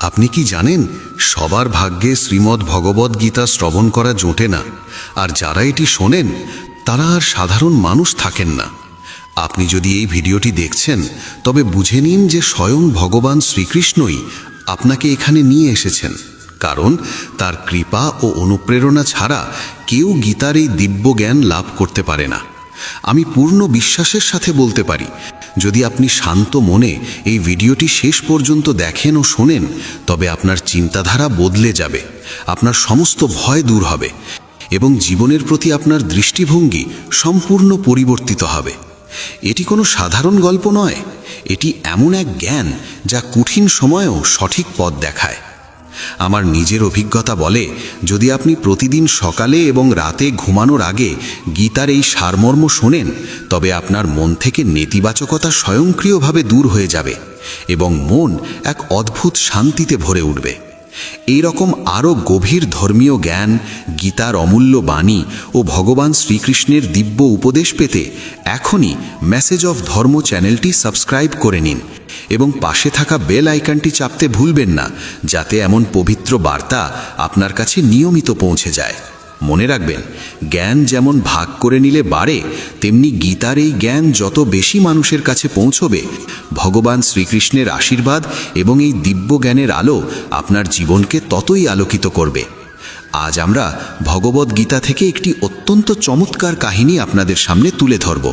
আপনি কি জানেন, সবার ভাগ্যে শ্রীমদ্ ভগবদ্ গীতা শ্রবণ করা জোটে না, আর যারা এটি শোনেন তারা আর সাধারণ মানুষ থাকেন না। আপনি যদি এই ভিডিওটি দেখছেন তবে বুঝে নিন যে স্বয়ং ভগবান শ্রীকৃষ্ণই আপনাকে এখানে নিয়ে এসেছেন, কারণ তার কৃপা ও অনুপ্রেরণা ছাড়া কেউ গীতার এই দিব্য জ্ঞান লাভ করতে পারে না। আমি পূর্ণ বিশ্বাসের সাথে বলতে পারি, যদি আপনি শান্ত মনে এই ভিডিওটি শেষ পর্যন্ত দেখেন ও শোনেন, তবে আপনার চিন্তাধারা বদলে যাবে, আপনার সমস্ত ভয় দূর হবে এবং জীবনের প্রতি আপনার দৃষ্টিভঙ্গি সম্পূর্ণ পরিবর্তিত হবে। এটি কোনো সাধারণ গল্প নয়, এটি এমন এক জ্ঞান যা কঠিন সময়েও সঠিক পথ দেখায়। আমার নিজের অভিজ্ঞতা বলে, যদি আপনি প্রতিদিন সকালে এবং রাতে ঘুমানোর আগে গীতার এই সারমর্ম শোনেন, তবে আপনার মন থেকে নেতিবাচকতা স্বয়ংক্রিয়ভাবে দূর হয়ে যাবে এবং মন এক অদ্ভুত শান্তিতে ভরে উঠবে। এই রকম আরও গভীর ধর্মীয় জ্ঞান, গীতার অমূল্য বাণী ও ভগবান শ্রীকৃষ্ণের দিব্য উপদেশ পেতে এখনই মেসেজ অফ ধর্ম চ্যানেলটি সাবস্ক্রাইব করে নিন এবং পাশে থাকা বেল আইকনটি চাপতে ভুলবেন না, যাতে এমন পবিত্র বার্তা আপনার কাছে নিয়মিত পৌঁছে যায়। মনে রাখবেন, জ্ঞান যেমন ভাগ করে নিলে বাড়ে, তেমনি গীতার এই জ্ঞান যত বেশি মানুষের কাছে পৌঁছবে, ভগবান শ্রীকৃষ্ণের আশীর্বাদ এবং এই দিব্য জ্ঞানের আলো আপনার জীবনকে ততই আলোকিত করবে। আজ আমরা ভগবদ্ গীতা থেকে একটি অত্যন্ত চমৎকার কাহিনী আপনাদের সামনে তুলে ধরব।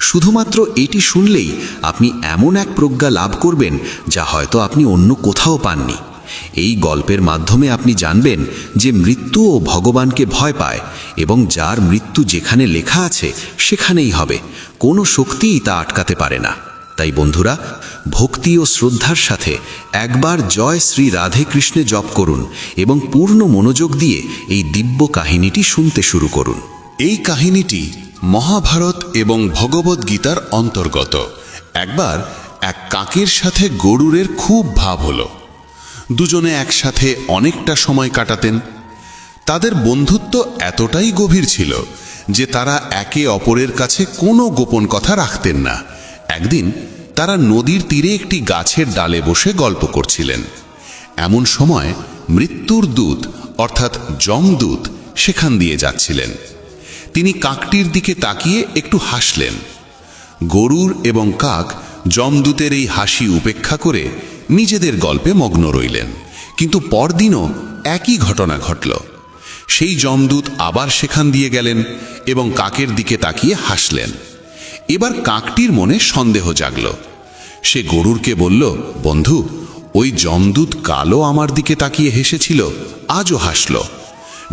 শুধুমাত্র এটি শুনলেই আপনি এমন এক প্রজ্ঞা লাভ করবেন যা হয়তো আপনি অন্য কোথাও পাননি। এই গল্পের মাধ্যমে আপনি জানবেন যে মৃত্যু ও ভগবানকে ভয় পায় এবং যার মৃত্যু যেখানে লেখা আছে সেখানেই হবে, কোনো শক্তিই তা আটকাতে পারে না। তাই বন্ধুরা, ভক্তি ও শ্রদ্ধার সাথে একবার জয় শ্রী রাধে কৃষ্ণে জপ করুন এবং পূর্ণ মনোযোগ দিয়ে এই দিব্য কাহিনীটি শুনতে শুরু করুন। এই কাহিনীটি মহাভারত এবং ভগবদ্ গীতার অন্তর্গত। একবার এক কাকের সাথে গরুরের খুব ভাব হলো। দুজনে একসাথে অনেকটা সময় কাটাতেন। তাদের বন্ধুত্ব এতটাই গভীর ছিল যে তারা একে অপরের কাছে কোনো গোপন কথা রাখতেন না। একদিন তারা নদীর তীরে একটি গাছের ডালে বসে গল্প করছিলেন। এমন সময় মৃত্যুর দূত অর্থাৎ যমদূত সেখান দিয়ে যাচ্ছিলেন। তিনি কাকটির দিকে তাকিয়ে একটু হাসলেন। গরুর এবং কাক যমদূতের এই হাসি উপেক্ষা করে নিজেদের গল্পে মগ্ন রইলেন। কিন্তু পরদিনও একই ঘটনা ঘটল। সেই যমদূত আবার সেখান দিয়ে গেলেন এবং কাকের দিকে তাকিয়ে হাসলেন। এবার কাকটির মনে সন্দেহ জাগল। সে গরুরকে বলল, বন্ধু, ওই যমদূত কালও আমার দিকে তাকিয়ে হেসেছিল, আজও হাসল।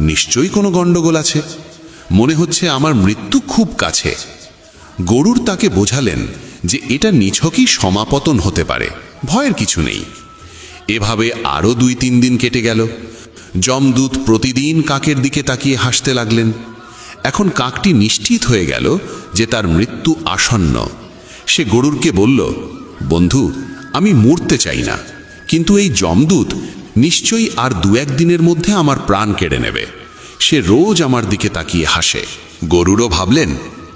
নিশ্চয়ই কোনো গণ্ডগোল আছে, মনে হচ্ছে আমার মৃত্যু খুব কাছে। গরুর তাকে বোঝালেন যে এটা নিছকই সমাপতন হতে পারে, ভয়ের কিছু নেই। এভাবে আরও 2-3 দিন কেটে গেল। যমদূত প্রতিদিন কাকের দিকে তাকিয়ে হাসতে লাগলেন। এখন কাকটি নিশ্চিত হয়ে গেল যে তার মৃত্যু আসন্ন। সে গরুরকে বলল, বন্ধু, আমি মরতে চাই না, কিন্তু এই যমদূত নিশ্চয়ই আর 2-1 দিনের মধ্যে আমার প্রাণ কেড়ে নেবে। সে রোজ আমার দিকে তাকিয়ে হাসে। গরুরও ভাবলেন,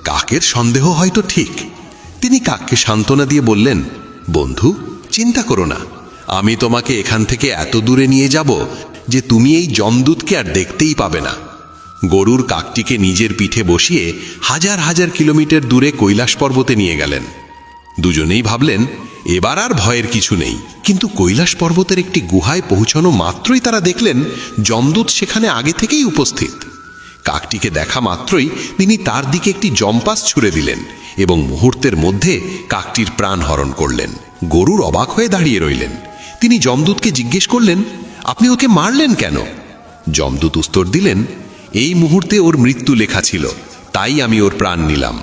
কাকের সন্দেহ হয়তো ঠিক। তিনি কাককে সান্ত্বনা দিয়ে বললেন, বন্ধু, চিন্তা করো না, আমি তোমাকে এখান থেকে এত দূরে নিয়ে যাব যে তুমি এই যমদূতকে আর দেখতেই পাবে না। গরুর কাকটিকে নিজের পিঠে বসিয়ে হাজার হাজার কিলোমিটার দূরে কৈলাস পর্বতে নিয়ে গেলেন। দুজনেই ভাবলেন, এবার আর ভয়ের কিছু নেই। কিন্তু কৈলাস পর্বতের একটি গুহায় পৌঁছানো মাত্রই তারা দেখলেন যমদূত সেখানে আগে থেকেই উপস্থিত। কাকটিকে দেখা মাত্রই তিনি তার দিকে একটি যমপাস ছুঁড়ে দিলেন এবং মুহূর্তের মধ্যে কাকটির প্রাণ হরণ করলেন। গরুর অবাক হয়ে দাঁড়িয়ে রইলেন। তিনি যমদূতকে জিজ্ঞেস করলেন, আপনি ওকে মারলেন কেন? যমদূত উত্তর দিলেন, এই মুহূর্তে ওর মৃত্যু লেখা ছিল, তাই আমি ওর প্রাণ নিলাম।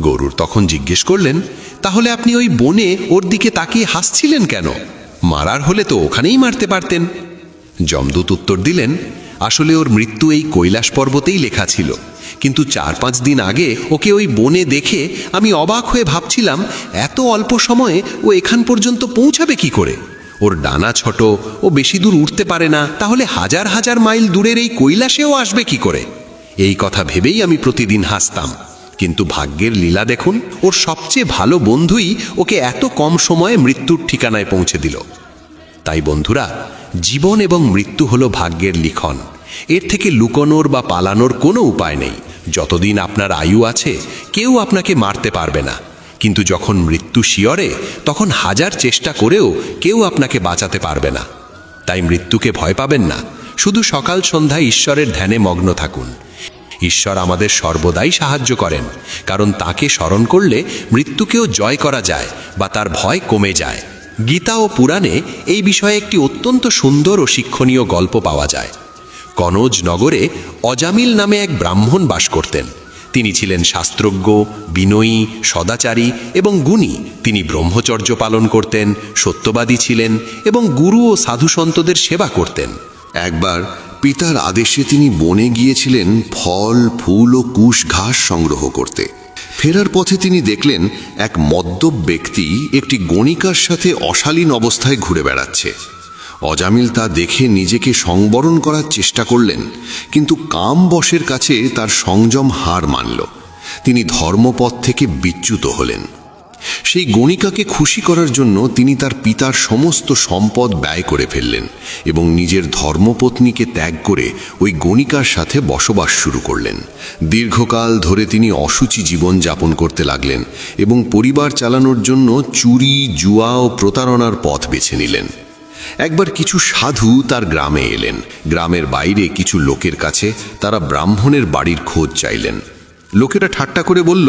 গরুর তখন জিজ্ঞেস করলেন, তাহলে আপনি ওই বনে ওর দিকে তাকিয়ে হাসছিলেন কেন? মারার হলে তো ওখানেই মারতে পারতেন। যমদূত উত্তর দিলেন, আসলে ওর মৃত্যু এই কৈলাস পর্বতেই লেখা ছিল, কিন্তু 4-5 দিন আগে ওকে ওই বনে দেখে আমি অবাক হয়ে ভাবছিলাম, এত অল্প সময়ে ও এখান পর্যন্ত পৌঁছাবে কি করে? ওর ডানা ছোট, ও বেশি দূর উঠতে পারে না, তাহলে হাজার হাজার মাইল দূরের এই কৈলাসেও আসবে কি করে? এই কথা ভেবেই আমি প্রতিদিন হাসতাম। কিন্তু ভাগ্যের লীলা দেখুন, ওর সবচেয়ে ভালো বন্ধুই ওকে এত কম সময়ে মৃত্যুর ঠিকানায় পৌঁছে দিল। তাই বন্ধুরা, জীবন এবং মৃত্যু হলো ভাগ্যের লিখন। এর থেকে লুকোনোর বা পালানোর কোনো উপায় নেই। যতদিন আপনার আয়ু আছে কেউ আপনাকে মারতে পারবে না, কিন্তু যখন মৃত্যু শিয়রে তখন হাজার চেষ্টা করেও কেউ আপনাকে বাঁচাতে পারবে না। তাই মৃত্যুকে ভয় পাবেন না, শুধু সকাল সন্ধ্যায় ঈশ্বরের ধ্যানে মগ্ন থাকুন। ঈশ্বর আমাদের সর্বদাই সাহায্য করেন, কারণ তাকে স্মরণ করলে মৃত্যুকেও জয় করা যায় বা তার ভয় কমে যায়। গীতা ও পুরাণে এই বিষয়ে একটি অত্যন্ত সুন্দর ও শিক্ষণীয় গল্প পাওয়া যায়। কনৌজ নগরে অজামিল নামে এক ব্রাহ্মণ বাস করতেন। তিনি ছিলেন শাস্ত্রজ্ঞ, বিনয়ী, সদাচারী এবং গুণী। তিনি ব্রহ্মচর্য পালন করতেন, সত্যবাদী ছিলেন এবং গুরু ও সাধুসন্তদের সেবা করতেন। একবার পিতার আদেশে তিনি বনে গিয়েছিলেন ফল, ফুল ও কুশ ঘাস সংগ্রহ করতে। ফেরার পথে তিনি দেখলেন এক মদ্যপ ব্যক্তি একটি গণিকার সাথে অশালীন অবস্থায় ঘুরে বেড়াচ্ছে। অজামিল তা দেখে নিজেকে সংবরণ করার চেষ্টা করলেন, কিন্তু কাম বশের কাছে তার সংযম হার মানল। তিনি ধর্মপথ থেকে বিচ্যুত হলেন। সেই গণিকাকে খুশি করার জন্য তিনি তার পিতার সমস্ত সম্পদ ব্যয় করে ফেললেন এবং নিজের ধর্মপত্নীকে ত্যাগ করে ওই গণিকার সাথে বসবাস শুরু করলেন। দীর্ঘকাল ধরে তিনি অসুচি জীবন যাপন করতে লাগলেন এবং পরিবার চালানোর জন্য চুরি, জুয়া ও প্রতারণার পথ বেছে নিলেন। একবার কিছু সাধু তার গ্রামে এলেন। গ্রামের বাইরে কিছু লোকের কাছে তারা ব্রাহ্মণের বাড়ির খোঁজ চাইলেন। লোকেরা ঠাট্টা করে বলল,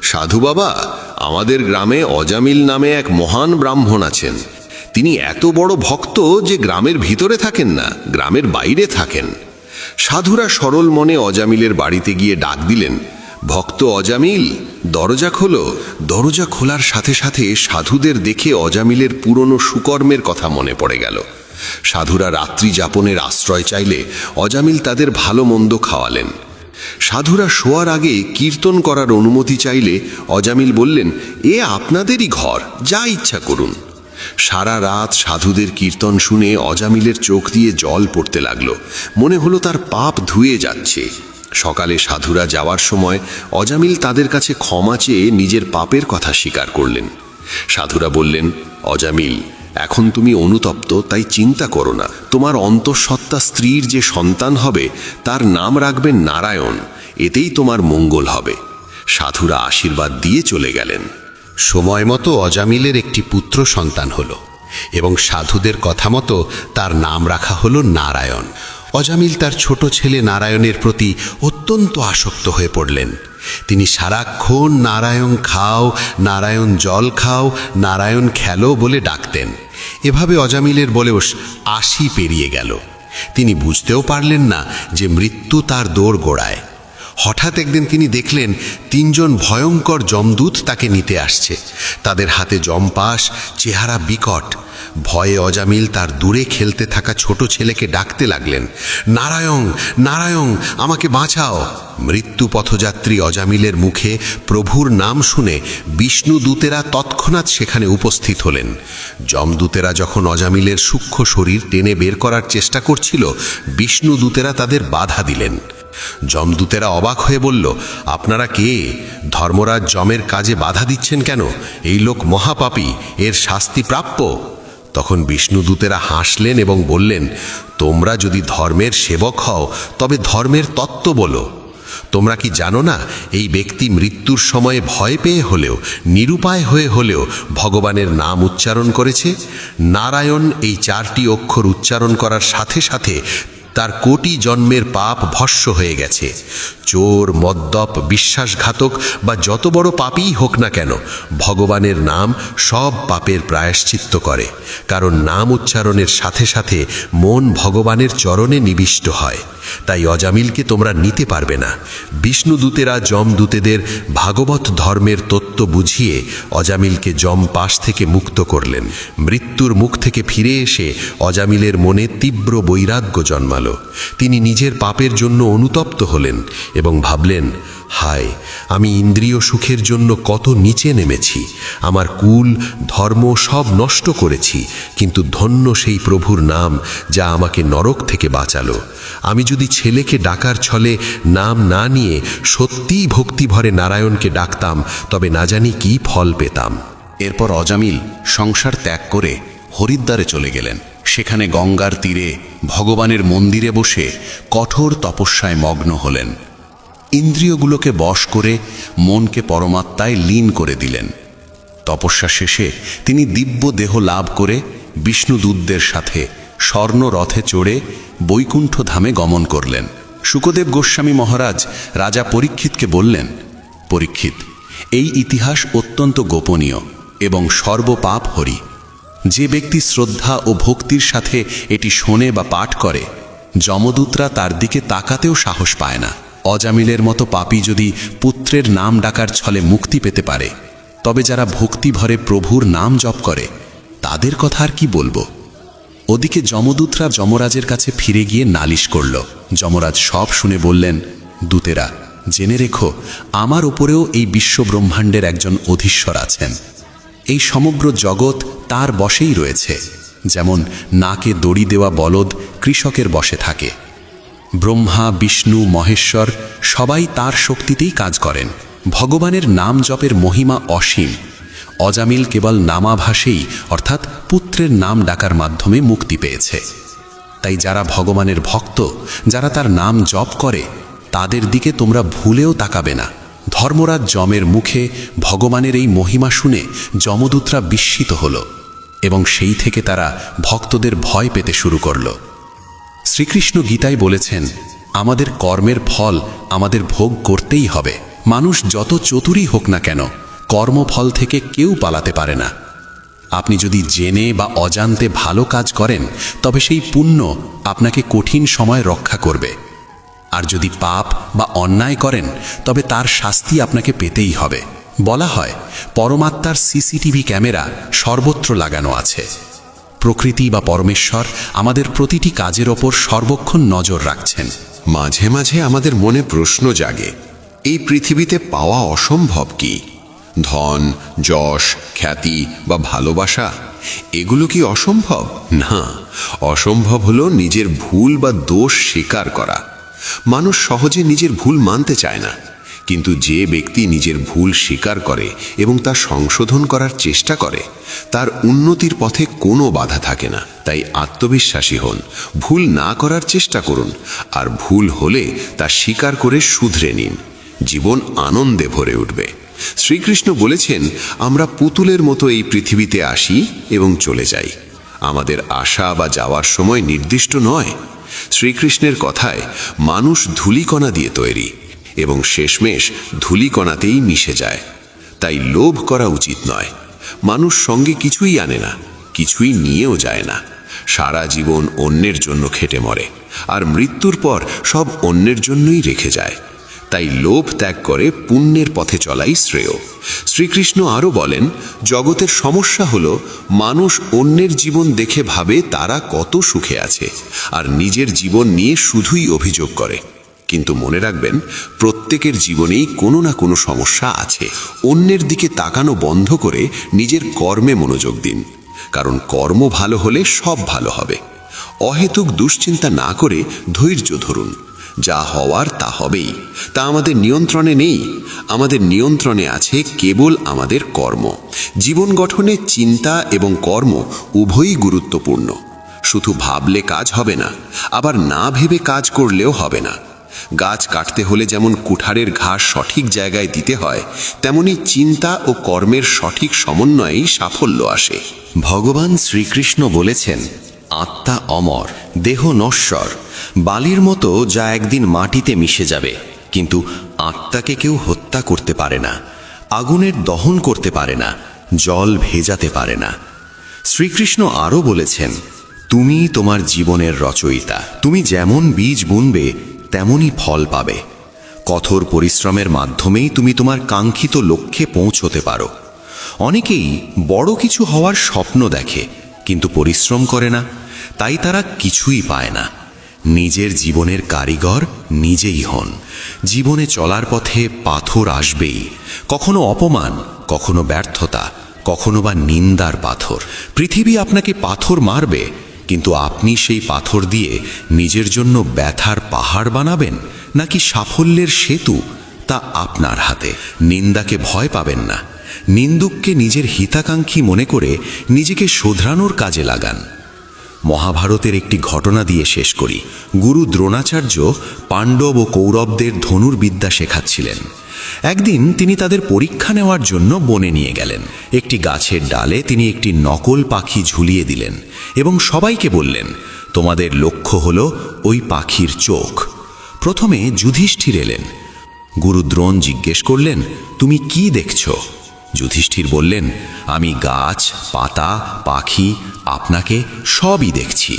সাধু বাবা, আমাদের গ্রামে অজামিল নামে এক মহান ব্রাহ্মণ আছেন। তিনি এত বড় ভক্ত যে গ্রামের ভিতরে থাকেন না, গ্রামের বাইরে থাকেন। সাধুরা সরল মনে অজামিলের বাড়িতে গিয়ে ডাক দিলেন, ভক্ত অজামিল, দরজা খোলো। দরজা খোলার সাথে সাথে সাধুদের দেখে অজামিলের পুরনো সুকর্মের কথা মনে পড়ে গেল। সাধুরা রাত্রি যাপনের আশ্রয় চাইলে অজামিল তাদের ভালো মন্দ খাওয়ালেন। সাধুরা শোয়ার আগে কীর্তন করার অনুমতি চাইলে অজামিল বললেন, এ আপনাদেরই ঘর, যা ইচ্ছা করুন। সারা রাত সাধুদের কীর্তন শুনে অজামিলের চোখ দিয়ে জল পড়তে লাগলো। মনে হলো তার পাপ ধুয়ে যাচ্ছে। সকালে সাধুরা যাওয়ার সময় অজামিল তাদের কাছে ক্ষমা চেয়ে নিজের পাপের কথা স্বীকার করলেন। সাধুরা বললেন, অজামিল, এখন তুমি অনুতপ্ত, তাই চিন্তা করো না। তোমার অন্তঃসত্ত্বা স্ত্রীর যে সন্তান হবে তার নাম রাখবেন নারায়ণ, এতেই তোমার মঙ্গল হবে। সাধুরা আশীর্বাদ দিয়ে চলে গেলেন। সময় মতো অজামিলের একটি পুত্র সন্তান হলো এবং সাধুদের কথা মতো তার নাম রাখা হলো নারায়ণ। অজামিল তার ছোট ছেলে নারায়ণের প্রতি অত্যন্ত আসক্ত হয়ে পড়লেন। তিনি সারাক্ষণ নারায়ণ খাও, নারায়ণ জল খাও, নারায়ণ খেলো বলে ডাকতেন। এভাবে অজামিলের বয়স ৮০ পেরিয়ে গেল। তিনি বুঝতেও পারলেন না যে মৃত্যু তার দোর গোড়ায়। হঠাৎ একদিন তিনি দেখলেন ৩ জন ভয়ঙ্কর যমদূত তাকে নিতে আসছে। তাদের হাতে যমপাশ, চেহারা বিকট। ভয়ে অজামিল তার দূরে খেলতে থাকা ছোট ছেলেকে ডাকতে লাগলেন, নারায়ণ, নারায়ণ, আমাকে বাঁচাও। মৃত্যু পথযাত্রী অজামিলের মুখে প্রভুর নাম শুনে বিষ্ণু দূতেরা তৎক্ষণাৎ সেখানে উপস্থিত হলেন। যমদূতেরা যখন অজামিলের সূক্ষ্ম শরীর টেনে বের করার চেষ্টা করছিল, বিষ্ণু দূতেরা তাদের বাধা দিলেন। যমদূতেরা অবাক হয়ে বলল, আপনারা কে? ধর্মরাজ যমের কাজে বাধা দিচ্ছেন কেন? এই লোক মহাপাপী, এর শাস্তি প্রাপ্য। তখন বিষ্ণুদূতেরা হাসলেন এবং বললেন, তোমরা যদি ধর্মের সেবক হও তবে ধর্মের তত্ত্ব বলো। তোমরা কি জানো না, এই ব্যক্তি মৃত্যুর সময়ে ভয় পেয়ে হলেও, নিরুপায় হয়ে হলেও ভগবানের নাম উচ্চারণ করেছে। নারায়ণ এই 4টি অক্ষর উচ্চারণ করার সাথে সাথে তার কোটি জন্মের পাপ ভস্য হয়ে গেছে। চোর, মদ্যপ, বিশ্বাসঘাতক বা যত বড় পাপীই হোক না কেন, ভগবানের নাম সব পাপের প্রায়শ্চিত্ত করে, কারণ নাম উচ্চারণের সাথে সাথে মন ভগবানের চরণে নিবিষ্ট হয়। তাই অজামিলকে তোমরা নিতে পারবে না। বিষ্ণুদূতেরা যমদূতেদের ভাগবত ধর্মের তত্ত্ব বুঝিয়ে অজামিলকে যম পাশ থেকে মুক্ত করলেন। মৃত্যুর মুখ থেকে ফিরে এসে অজামিলের মনে তীব্র বৈরাগ্য জন্মালো। তিনি নিজের পাপের জন্য অনুতপ্ত হলেন এবং ভাবলেন, হায়, আমি ইন্দ্রিয় সুখের জন্য কত নিচে নেমেছি। আমার কুল, ধর্ম সব নষ্ট করেছি, কিন্তু ধন্য সেই প্রভুর নাম যা আমাকে নরক থেকে বাঁচালো। আমি যদি ছেলেকে ডাকার ছলে নাম না নিয়ে সত্যিই ভক্তিভরে নারায়ণকে ডাকতাম, তবে না জানি কি ফল পেতাম। এরপর অজামিল সংসার ত্যাগ করে হরিদ্বারে চলে গেলেন। সেখানে গঙ্গার তীরে ভগবানের মন্দিরে বসে কঠোর তপস্যায় মগ্ন হলেন। ইন্দ্রিয়গুলোকে বশ করে মনকে পরমাত্মায় লীন করে দিলেন। তপস্যা শেষে তিনি দিব্য দেহ লাভ করে বিষ্ণুদূতদের সাথে স্বর্ণ রথে চড়ে বৈকুণ্ঠ ধামে গমন করলেন। শুকদেব গোস্বামী মহারাজ রাজা পরীক্ষিতকে বললেন, পরীক্ষিত, এই ইতিহাস অত্যন্ত গোপনীয় এবং সর্বপাপ হরি। যে ব্যক্তি শ্রদ্ধা ও ভক্তির সাথে এটি শোনে বা পাঠ করে, যমদূতরা তার দিকে তাকাতেও সাহস পায় না। অজামিলের মতো পাপী যদি পুত্রের নাম ডাকার ছলে মুক্তি পেতে পারে, তবে যারা ভক্তি ভরে প্রভুর নাম জপ করে তাদের কথা আর কি বলবো। ওদিকে যমদূতরা যমরাজের কাছে ফিরে গিয়ে নালিশ করল। যমরাজ সব শুনে বললেন, দূতেরা, জেনে রেখো, আমার ওপরেও এই বিশ্বব্রহ্মাণ্ডের একজন অধীশ্বর আছেন। এই সমগ্র জগৎ তার বশেই রয়েছে, যেমন নাকে দড়ি দেওয়া বলদ কৃষকের বশে থাকে। ব্রহ্মা, বিষ্ণু, মহেশ্বর সবাই তার শক্তিতেই কাজ করেন। ভগবানের নাম জপের মহিমা অসীম। অজামিল কেবল নামাভাসেই অর্থাৎ পুত্রের নাম ডাকার মাধ্যমে মুক্তি পেয়েছে। তাই যারা ভগবানের ভক্ত, যারা তার নাম জপ করে, তাদের দিকে তোমরা ভুলেও তাকাবে না। ধর্মরাজ যমের মুখে ভগবানের এই মহিমা শুনে যমদূতরা বিস্মিত হল এবং সেই থেকে তারা ভক্তদের ভয় পেতে শুরু করল। শ্রীকৃষ্ণ গীতায় বলেছেন, আমাদের কর্মের ফল আমাদের ভোগ করতেই হবে। মানুষ যত চতুরই হোক না কেন, কর্মফল থেকে কেউ পালাতে পারে না। আপনি যদি জেনে বা অজান্তে ভালো কাজ করেন, তবে সেই পুণ্য আপনাকে কঠিন সময় রক্ষা করবে। আর যদি পাপ বা অন্যায় করেন, তবে তার শাস্তি আপনাকে পেতেই হবে। বলা হয়, পরমাত্মার সিসিটিভি ক্যামেরা সর্বত্র লাগানো আছে। প্রকৃতি বা পরমেশ্বর আমাদের প্রতিটি কাজের ওপর সর্বক্ষণ নজর রাখছেন। মাঝে মাঝে আমাদের মনে প্রশ্ন জাগে, এই পৃথিবীতে পাওয়া অসম্ভব কি? ধন, যশ, খ্যাতি বা ভালোবাসা, এগুলো কি অসম্ভব? না, অসম্ভব হলো নিজের ভুল বা দোষ স্বীকার করা। মানুষ সহজে নিজের ভুল মানতে চায় না, কিন্তু যে ব্যক্তি নিজের ভুল স্বীকার করে এবং তা সংশোধন করার চেষ্টা করে, তার উন্নতির পথে কোনো বাধা থাকে না। তাই আত্মবিশ্বাসী হন, ভুল না করার চেষ্টা করুন, আর ভুল হলে তা স্বীকার করে শুধরে নিন। জীবন আনন্দে ভরে উঠবে। শ্রীকৃষ্ণ বলেছেন, আমরা পুতুলের মতো এই পৃথিবীতে আসি এবং চলে যাই। আমাদের আসা বা যাওয়ার সময় নির্দিষ্ট নয়। শ্রীকৃষ্ণের কথায় মানুষ ধূলিকণা দিয়ে তৈরি এবং শেষমেশ ধূলিকণাতেই মিশে যায়। তাই লোভ করা উচিত নয়। মানুষ সঙ্গে কিছুই আনে না, কিছুই নিয়েও যায় না। সারা জীবন অন্যের জন্য খেটে মরে, আর মৃত্যুর পর সব অন্যের জন্যই রেখে যায়। তাই লোভ ত্যাগ করে পুণ্যের পথে চলাই শ্রেয়। শ্রীকৃষ্ণ আরও বলেন, জগতের সমস্যা হলো মানুষ অন্যের জীবন দেখে ভাবে তারা কত সুখে আছে, আর নিজের জীবন নিয়ে শুধুই অভিযোগ করে। কিন্তু মনে রাখবেন, প্রত্যেকের জীবনেই কোনো না কোনো সমস্যা আছে। অন্যের দিকে তাকানো বন্ধ করে নিজের কর্মে মনোযোগ দিন, কারণ কর্ম ভালো হলে সব ভালো হবে। অহেতুক দুশ্চিন্তা না করে ধৈর্য ধরুন। যা হওয়ার তা হবেই, তা আমাদের নিয়ন্ত্রণে নেই। আমাদের নিয়ন্ত্রণে আছে কেবল আমাদের কর্ম। জীবন গঠনে চিন্তা এবং কর্ম উভয়ই গুরুত্বপূর্ণ। শুধু ভাবলে কাজ হবে না, আবার না ভেবে কাজ করলেও হবে না। গাছ কাটতে হলে যেমন কুঠারের ঘাস সঠিক জায়গায় দিতে হয়, তেমনি চিন্তা ও কর্মের সঠিক সমন্বয়েই সাফল্য আসে। ভগবান শ্রীকৃষ্ণ বলেছেন, আত্মা অমর, দেহ নশ্বর, বালির মতো যা একদিন মাটিতে মিশে যাবে। কিন্তু আত্মাকে কেউ হত্যা করতে পারে না, আগুনের দহন করতে পারে না, জল ভেজাতে পারে না। শ্রীকৃষ্ণ আরও বলেছেন, তুমি তোমার জীবনের রচয়িতা। তুমি যেমন বীজ বুনবে তেমনই ফল পাবে। কঠোর পরিশ্রমের মাধ্যমেই তুমি তোমার কাঙ্ক্ষিত লক্ষ্যে পৌঁছতে পারো। অনেকেই বড় কিছু হওয়ার স্বপ্ন দেখে, কিন্তু পরিশ্রম করে না, তাই তারা কিছুই পায় না। নিজের জীবনের কারিগর নিজেই হন। জীবনে চলার পথে পাথর আসবেই, কখনো অপমান, কখনো ব্যর্থতা, কখনো বা নিন্দার পাথর। পৃথিবী আপনাকে পাথর মারবে, কিন্তু আপনি সেই পাথর দিয়ে নিজের জন্য ব্যথার পাহাড় বানাবেন নাকি সাফল্যের সেতু, তা আপনার হাতে। নিন্দাকে ভয় পাবেন না, নিন্দুককে নিজের হিতাকাঙ্ক্ষী মনে করে নিজেকে শোধরানোর কাজে লাগান। মহাভারতের একটি ঘটনা দিয়ে শেষ করি। গুরু দ্রোণাচার্য পাণ্ডব ও কৌরবদের ধনুর্বিদ্যা শেখাচ্ছিলেন। একদিন তিনি তাদের পরীক্ষা নেওয়ার জন্য বনে নিয়ে গেলেন। একটি গাছের ডালে তিনি একটি নকল পাখি ঝুলিয়ে দিলেন এবং সবাইকে বললেন, তোমাদের লক্ষ্য হলো ওই পাখির চোখ। প্রথমে যুধিষ্ঠির এলেন। গুরু দ্রোণ জিজ্ঞেস করলেন, তুমি কি দেখছ? যুধিষ্ঠির বললেন, আমি গাছ, পাতা, পাখি, আপনাকে সবই দেখছি।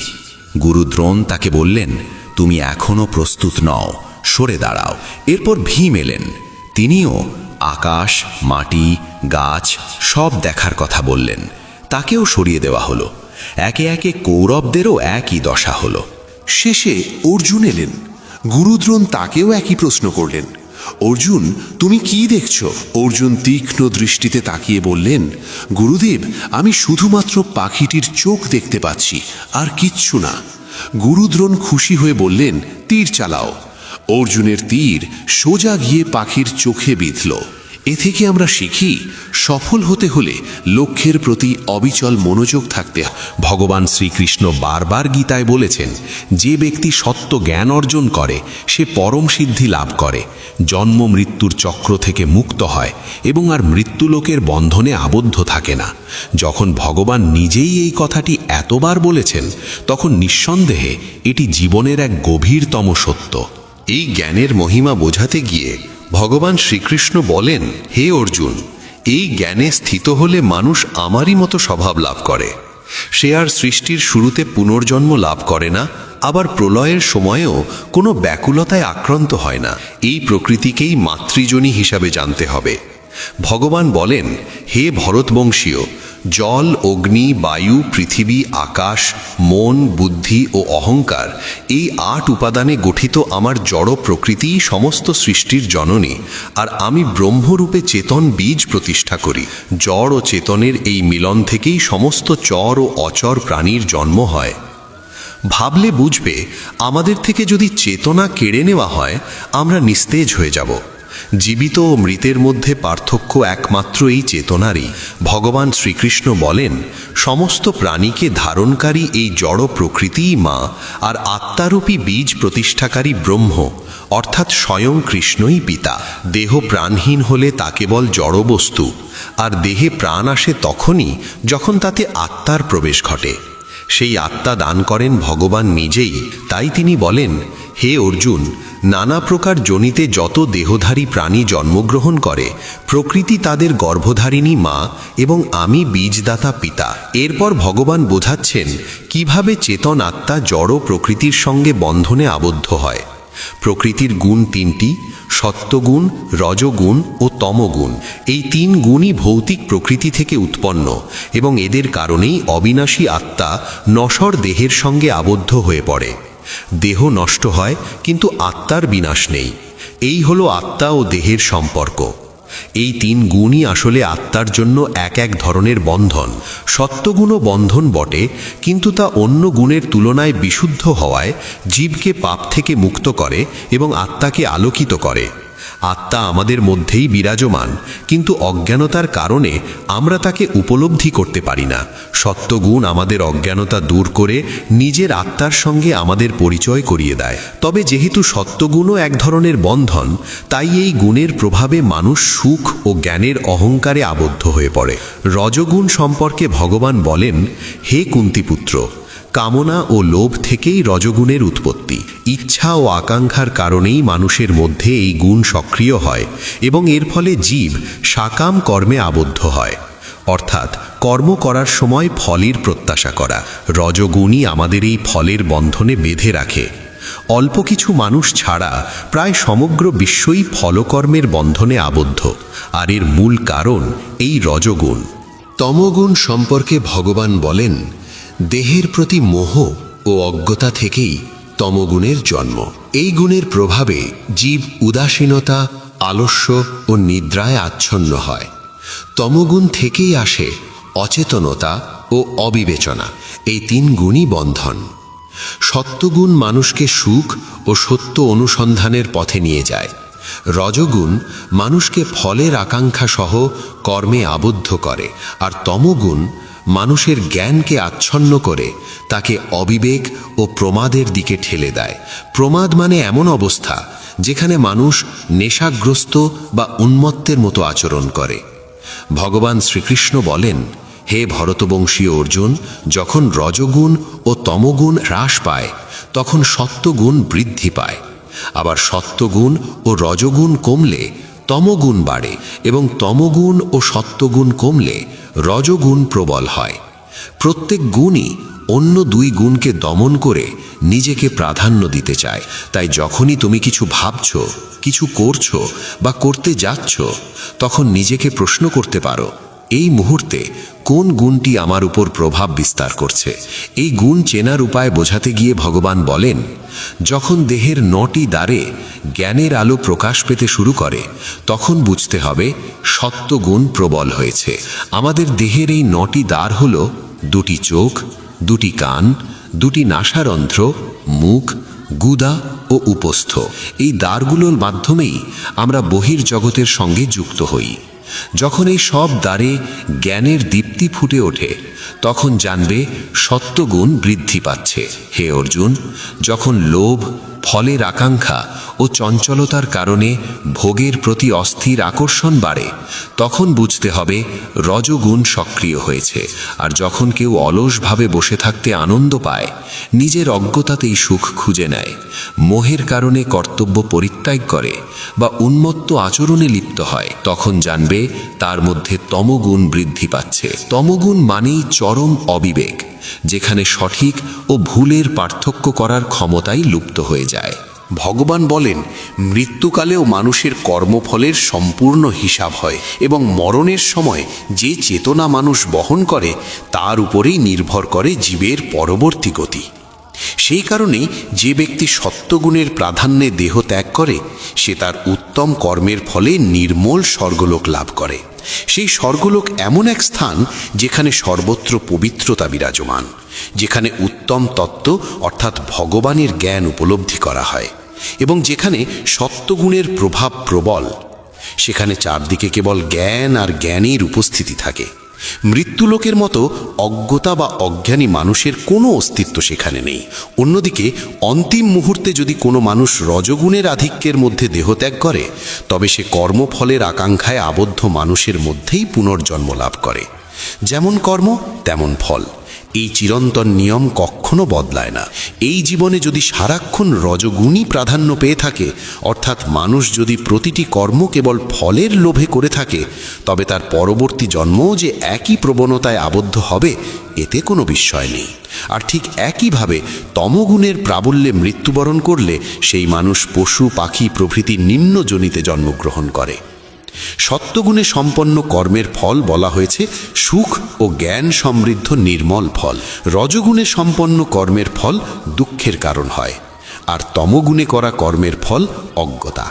গুরু দ্রোণ তাকে বললেন, তুমি এখনো প্রস্তুত নও, সরে দাঁড়াও। এরপর ভীম এলেন। তিনিও আকাশ, মাটি, গাছ সব দেখার কথা বললেন। তাকেও সরিয়ে দেওয়া হলো। একে একে কৌরবদেরও একই দশা হলো। শেষে অর্জুন এলেন। গুরুদ্রোণ তাকেও একই প্রশ্ন করলেন, অর্জুন তুমি কি দেখছ? অর্জুন তীক্ষ্ণ দৃষ্টিতে তাকিয়ে বললেন, গুরুদেব, আমি শুধুমাত্র পাখিটির চোখ দেখতে পাচ্ছি, আর কিচ্ছু না। গুরুদ্রোণ খুশি হয়ে বললেন, তীর চালাও। অর্জুনের তীর সোজা গিয়ে পাখির চোখে বিঁধল। এ থেকে আমরা শিখি, সফল হতে হলে লক্ষ্যের প্রতি অবিচল মনোযোগ থাকতে হয়। ভগবান শ্রীকৃষ্ণ বারবার গীতায় বলেছেন, যে ব্যক্তি সত্য জ্ঞান অর্জন করে সে পরম সিদ্ধি লাভ করে, জন্ম মৃত্যুর চক্র থেকে মুক্ত হয় এবং আর মৃত্যুলোকের বন্ধনে আবদ্ধ থাকে না। যখন ভগবান নিজেই এই কথাটি এতবার বলেছেন, তখন নিঃসন্দেহে এটি জীবনের এক গভীরতম সত্য। এই জ্ঞানের মহিমা বোঝাতে গিয়ে ভগবান শ্রীকৃষ্ণ বলেন, হে অর্জুন, এই জ্ঞানে স্থিত হলে মানুষ আমারই মতো স্বভাব লাভ করে। সে আর সৃষ্টির শুরুতে পুনর্জন্ম লাভ করে না, আবার প্রলয়ের সময়েও কোনো ব্যাকুলতায় আক্রান্ত হয় না। এই প্রকৃতিকেই মাতৃজনী হিসাবে জানতে হবে। ভগবান বলেন, হে ভরতবংশীয়, জল, অগ্নি, বায়ু, পৃথিবী, আকাশ, মন, বুদ্ধি ও অহংকার, এই 8 উপাদানে গঠিত আমার জড় প্রকৃতিই সমস্ত সৃষ্টির জননী, আর আমি ব্রহ্মরূপে চেতন বীজ প্রতিষ্ঠা করি। জড় ও চেতনের এই মিলন থেকেই সমস্ত চর ও অচর প্রাণীর জন্ম হয়। ভাবলে বুঝবে, আমাদের থেকে যদি চেতনা কেড়ে নেওয়া হয়, আমরা নিস্তেজ হয়ে যাব। জীবিত ও মৃতের মধ্যে পার্থক্য একমাত্র এই চেতনারই। ভগবান শ্রীকৃষ্ণ বলেন, সমস্ত প্রাণীকে ধারণকারী এই জড় প্রকৃতিই মা, আর আত্মারূপী বীজ প্রতিষ্ঠাকারী ব্রহ্ম, অর্থাৎ স্বয়ং কৃষ্ণই পিতা। দেহ প্রাণহীন হলে তা কেবল জড়বস্তু, আর দেহে প্রাণ আসে তখনই যখন তাতে আত্মার প্রবেশ ঘটে। সেই আত্মা দান করেন ভগবান নিজেই। তাই তিনি বলেন, হে অর্জুন, নানা প্রকার যোনিতে যত দেহধারী প্রাণী জন্মগ্রহণ করে, প্রকৃতি তাদের গর্ভধারিণী মা এবং আমি বীজদাতা পিতা। এরপর ভগবান বোঝাচ্ছেন কিভাবে চেতন আত্মা জড় প্রকৃতির সঙ্গে বন্ধনে আবদ্ধ হয়। প্রকৃতির গুণ 3টি, সত্ত্বগুণ, রজগুণ ও তমগুণ। এই 3 গুণই ভৌতিক প্রকৃতি থেকে উৎপন্ন এবং এদের কারণেই অবিনাশী আত্মা নশ্বর দেহের সঙ্গে আবদ্ধ হয়ে পড়ে। দেহ নষ্ট হয়, কিন্তু আত্মার বিনাশ নেই। এই হলো আত্মা ও দেহের সম্পর্ক। এই 3 গুণই আসলে আত্মার জন্য এক এক ধরনের বন্ধন। সত্ত্বগুণও বন্ধন বটে, কিন্তু তা অন্য গুণের তুলনায় বিশুদ্ধ হওয়ায় জীবকে পাপ থেকে মুক্ত করে এবং আত্মাকে আলোকিত করে। আত্মা আমাদের মধ্যেই বিরাজমান, কিন্তু অজ্ঞানতার কারণে আমরা তাকে উপলব্ধি করতে পারি না। সত্ত্বগুণ আমাদের অজ্ঞানতা দূর করে নিজের আত্মার সঙ্গে আমাদের পরিচয় করিয়ে দেয়। তবে যেহেতু সত্ত্বগুণও এক ধরনের বন্ধন, তাই এই গুণের প্রভাবে মানুষ সুখ ও জ্ঞানের অহংকারে আবদ্ধ হয়ে পড়ে। রজগুণ সম্পর্কে ভগবান বলেন, হে কুন্তিপুত্র, কামনা ও লোভ থেকেই রজগুণের উৎপত্তি। ইচ্ছা ও আকাঙ্ক্ষার কারণেই মানুষের মধ্যে এই গুণ সক্রিয় হয় এবং এর ফলে জীব সাকাম কর্মে আবদ্ধ হয়, অর্থাৎ কর্ম করার সময় ফলের প্রত্যাশা করা। রজগুণই আমাদের এই ফলের বন্ধনে বেঁধে রাখে। অল্প কিছু মানুষ ছাড়া প্রায় সমগ্র বিশ্বই ফলকর্মের বন্ধনে আবদ্ধ, আর এর মূল কারণ এই রজগুণ। তমগুণ সম্পর্কে ভগবান বলেন, দেহের প্রতি মোহ ও অজ্ঞতা থেকেই তমগুণের জন্ম। এই গুণের প্রভাবে জীব উদাসীনতা, আলস্য ও নিদ্রায় আচ্ছন্ন হয়। তমগুণ থেকেই আসে অচেতনতা ও অবিবেচনা। এই 3 গুণই বন্ধন। সত্ত্বগুণ মানুষকে সুখ ও সত্য অনুসন্ধানের পথে নিয়ে যায়। রজগুণ মানুষকে ফলের আকাঙ্ক্ষা সহ কর্মে আবদ্ধ করে, আর তমগুণ মানুষের জ্ঞানকে আচ্ছন্ন করে তাকে অবিবেক ও প্রমাদের দিকে ঠেলে দেয়। প্রমাদ মানে এমন অবস্থা যেখানে মানুষ নেশাগ্রস্ত বা উন্মত্তের মতো আচরণ করে। ভগবান শ্রীকৃষ্ণ বলেন, হে ভরতবংশীয় অর্জুন, যখন রজগুণ ও তমগুণ হ্রাস পায় তখন সত্ত্বগুণ বৃদ্ধি পায়। আবার সত্ত্বগুণ ও রজগুণ কমলে তমগুণ বাড়ে এবং তমগুণ ও সত্ত্বগুণ কমলে রজগুণ প্রবল হয়। প্রত্যেক গুণই অন্য দুই গুণকে দমন করে নিজেকে প্রাধান্য দিতে চায়। তাই যখনই তুমি কিছু ভাবছ, কিছু করছো বা করতে যাচ্ছ, তখন নিজেকে প্রশ্ন করতে পারো, এই মুহূর্তে কোন গুণটি আমার উপর প্রভাব বিস্তার করছে। এই গুণ চেনার উপায় বোঝাতে গিয়ে ভগবান বলেন, যখন দেহের 9টি দ্বারে জ্ঞানের আলো প্রকাশ পেতে শুরু করে তখন বুঝতে হবে সত্ত্বগুণ প্রবল হয়েছে। আমাদের দেহের এই 9টি দ্বার হল 2টি চোখ, 2টি কান, 2টি নাসারন্ধ্র, মুখ, গুদা ও উপস্থ। এই দ্বারগুলোর মাধ্যমেই আমরা বহির্জগতের সঙ্গে যুক্ত হই। যখন এই সব দ্বারে জ্ঞানের দীপ্তি ফুটে ওঠে তখন জানবে সত্ত্বগুণ বৃদ্ধি পাচ্ছে। হে অর্জুন, যখন লোভ, ফলের আকাঙ্ক্ষা ও চঞ্চলতার কারণে ভোগের প্রতি অস্থির আকর্ষণ বাড়ে তখন বুঝতে হবে রজগুণ সক্রিয় হয়েছে। আর যখন কেউ অলসভাবে বসে থাকতে আনন্দ পায়, নিজের অজ্ঞতাতেই সুখ খুঁজে নেয়, মোহের কারণে কর্তব্য পরিত্যাগ করে বা উন্মত্ত আচরণে লিপ্ত হয়, তখন জানবে তার মধ্যে তমগুণ বৃদ্ধি পাচ্ছে। তমগুণ মানেই চরম অবিবেক, যেখানে সঠিক ও ভুলের পার্থক্য করার ক্ষমতাই লুপ্ত হয়ে যায়। ভগবান বলেন, মৃত্যুকালেও মানুষের কর্মফলের সম্পূর্ণ হিসাব হয় এবং মরণের সময় যে চেতনা মানুষ বহন করে তার উপরেই নির্ভর করে জীবের পরবর্তী গতি। সেই কারণেই যে ব্যক্তি সত্ত্বগুণের প্রাধান্যে দেহ ত্যাগ করে সে তার উত্তম কর্মের ফলে নির্মল স্বর্গলোক লাভ করে। সেই স্বর্গলোক এমন এক স্থান যেখানে সর্বত্র পবিত্রতা বিরাজমান, যেখানে উত্তম তত্ত্ব অর্থাৎ ভগবানের জ্ঞান উপলব্ধি করা হয় এবং যেখানে সত্ত্বগুণের প্রভাব প্রবল। সেখানে চারদিকে কেবল জ্ঞান আর জ্ঞানের উপস্থিতি থাকে। মৃত্যুলোকের মতো অজ্ঞতা বা অজ্ঞানী মানুষের কোনো অস্তিত্ব সেখানে নেই। অন্যদিকে অন্তিম মুহূর্তে যদি কোনো মানুষ রজগুণের আধিক্যের মধ্যে দেহত্যাগ করে তবে সে কর্মফলের আকাঙ্ক্ষায় আবদ্ধ মানুষের মধ্যেই পুনর্জন্ম লাভ করে। যেমন কর্ম তেমন ফল, এই চিরন্তন নিয়ম কখনো বদলায় না। এই জীবনে যদি সারাক্ষণ রজগুণই প্রাধান্য পেয়ে থাকে, অর্থাৎ মানুষ যদি প্রতিটি কর্ম কেবল ফলের লোভে করে থাকে, তবে তার পরবর্তী জন্মও যে একই প্রবণতায় আবদ্ধ হবে এতে কোনো বিস্ময় নেই। আর ঠিক একইভাবে তমগুণের প্রাবল্যে মৃত্যুবরণ করলে সেই মানুষ পশু, পাখি প্রভৃতি নিম্ন যোনিতে জন্মগ্রহণ করে। সত্ত্বগুণে সম্পন্ন কর্মের ফল বলা হয়েছে সুখ ও জ্ঞান সমৃদ্ধ নির্মল ফল। রজগুণে সম্পন্ন কর্মের ফল দুঃখের কারণ হয়, আর তমগুণে করা কর্মের ফল অজ্ঞতা।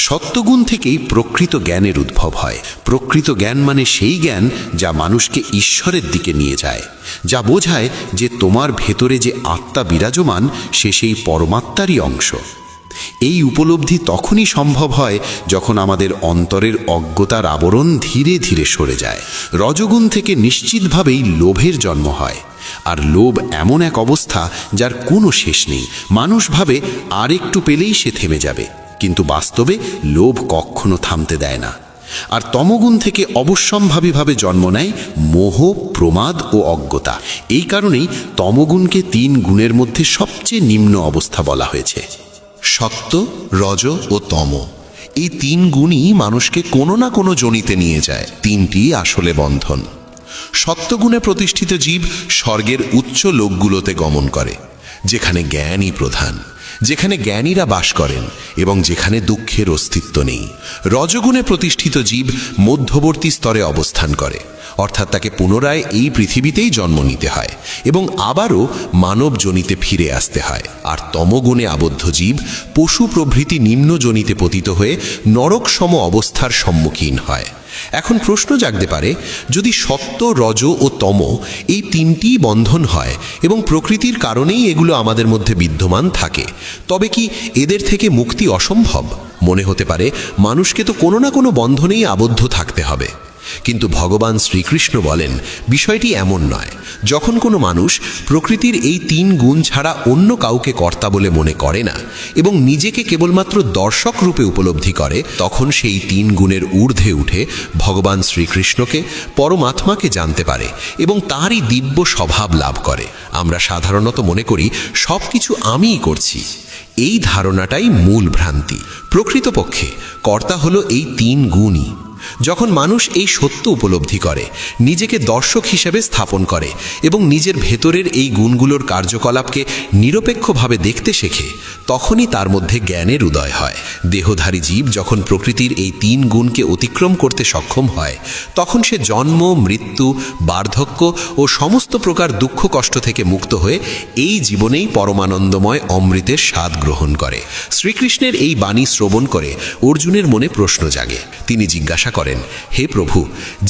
সত্ত্বগুণ থেকেই প্রকৃত জ্ঞানের উদ্ভব হয়। প্রকৃত জ্ঞান মানে সেই জ্ঞান যা মানুষকে ঈশ্বরের দিকে নিয়ে যায়, যা বোঝায় যে তোমার ভেতরে যে আত্মা বিরাজমান সে সেই পরমাত্মারই অংশ। এই উপলব্ধি তখনই সম্ভব হয় যখন আমাদের অন্তরের অজ্ঞতার আবরণ ধীরে ধীরে সরে যায়। রজগুণ থেকে নিশ্চিতভাবেই লোভের জন্ম হয়, আর লোভ এমন এক অবস্থা যার কোনো শেষ নেই। মানুষ ভাবে আর একটু পেলেই সে থেমে যাবে, কিন্তু বাস্তবে লোভ কখনো থামতে দেয় না। আর তমগুণ থেকে অবশ্যম্ভাবীভাবে জন্ম নেয় মোহ, প্রমাদ ও অজ্ঞতা। এই কারণেই তমগুণকে 3 গুণের মধ্যে সবচেয়ে নিম্ন অবস্থা বলা হয়েছে। সত্ত্ব, রজ ও তম, এই 3 গুণই মানুষকে কোনো না কোনো যোনিতে নিয়ে যায়। 3টি আসলে বন্ধন। সত্ত্বগুণে প্রতিষ্ঠিত জীব স্বর্গের উচ্চ লোকগুলোতে গমন করে, যেখানে জ্ঞানই প্রধান, যেখানে জ্ঞানীরা বাস করেন এবং যেখানে দুঃখের অস্তিত্ব নেই। রজগুণে প্রতিষ্ঠিত জীব মধ্যবর্তী স্তরে অবস্থান করে, অর্থাৎ তাকে পুনরায় এই পৃথিবীতেই জন্ম নিতে হয় এবং আবারও মানব যোনিতে ফিরে আসতে হয়। আর তমগুণে আবদ্ধ জীব পশু প্রভৃতি নিম্ন যোনিতে পতিত হয়ে নরকসম অবস্থার সম্মুখীন হয়। এখন প্রশ্ন জাগতে পারে, যদি সত্ত্ব, রজ ও তম এই 3টি বন্ধন হয় এবং প্রকৃতির কারণেই এগুলো আমাদের মধ্যে বিদ্যমান থাকে, তবে কি এদের থেকে মুক্তি অসম্ভব? মনে হতে পারে মানুষকে তো কোনো না কোনো বন্ধনেই আবদ্ধ থাকতে হবে। কিন্তু ভগবান শ্রীকৃষ্ণ বলেন বিষয়টি এমন নয়। যখন কোনো মানুষ প্রকৃতির এই 3 গুণ ছাড়া অন্য কাউকে কর্তা বলে মনে করে না এবং নিজেকে কেবলমাত্র দর্শক রূপে উপলব্ধি করে, তখন সেই 3 গুণের ঊর্ধ্বে উঠে ভগবান শ্রীকৃষ্ণকে, পরমাত্মাকে জানতে পারে এবং তারই দিব্য স্বভাব লাভ করে। আমরা সাধারণত মনে করি সবকিছু আমিই করছি। এই ধারণাটাই মূল ভ্রান্তি। প্রকৃতপক্ষে কর্তা হলো এই 3 গুণই। যখন মানুষ এই সত্য উপলব্ধি করে, নিজেকে দর্শক হিসেবে স্থাপন করে এবং নিজের ভেতরের এই গুণগুলোর কার্যকলাপকে নিরপেক্ষভাবে দেখতে শেখে, তখনই তার মধ্যে জ্ঞানের উদয় হয়। দেহধারী জীব যখন প্রকৃতির এই 3 গুণকে অতিক্রম করতে সক্ষম হয়, তখন সে জন্ম, মৃত্যু, বার্ধক্য ও সমস্ত প্রকার দুঃখ কষ্ট থেকে মুক্ত হয়ে এই জীবনেই পরমানন্দময় অমৃতের স্বাদ গ্রহণ করে। শ্রীকৃষ্ণের এই বাণী শ্রবণ করে অর্জুনের মনে প্রশ্ন জাগে। তিনি জিজ্ঞাসা করেন, হে প্রভু,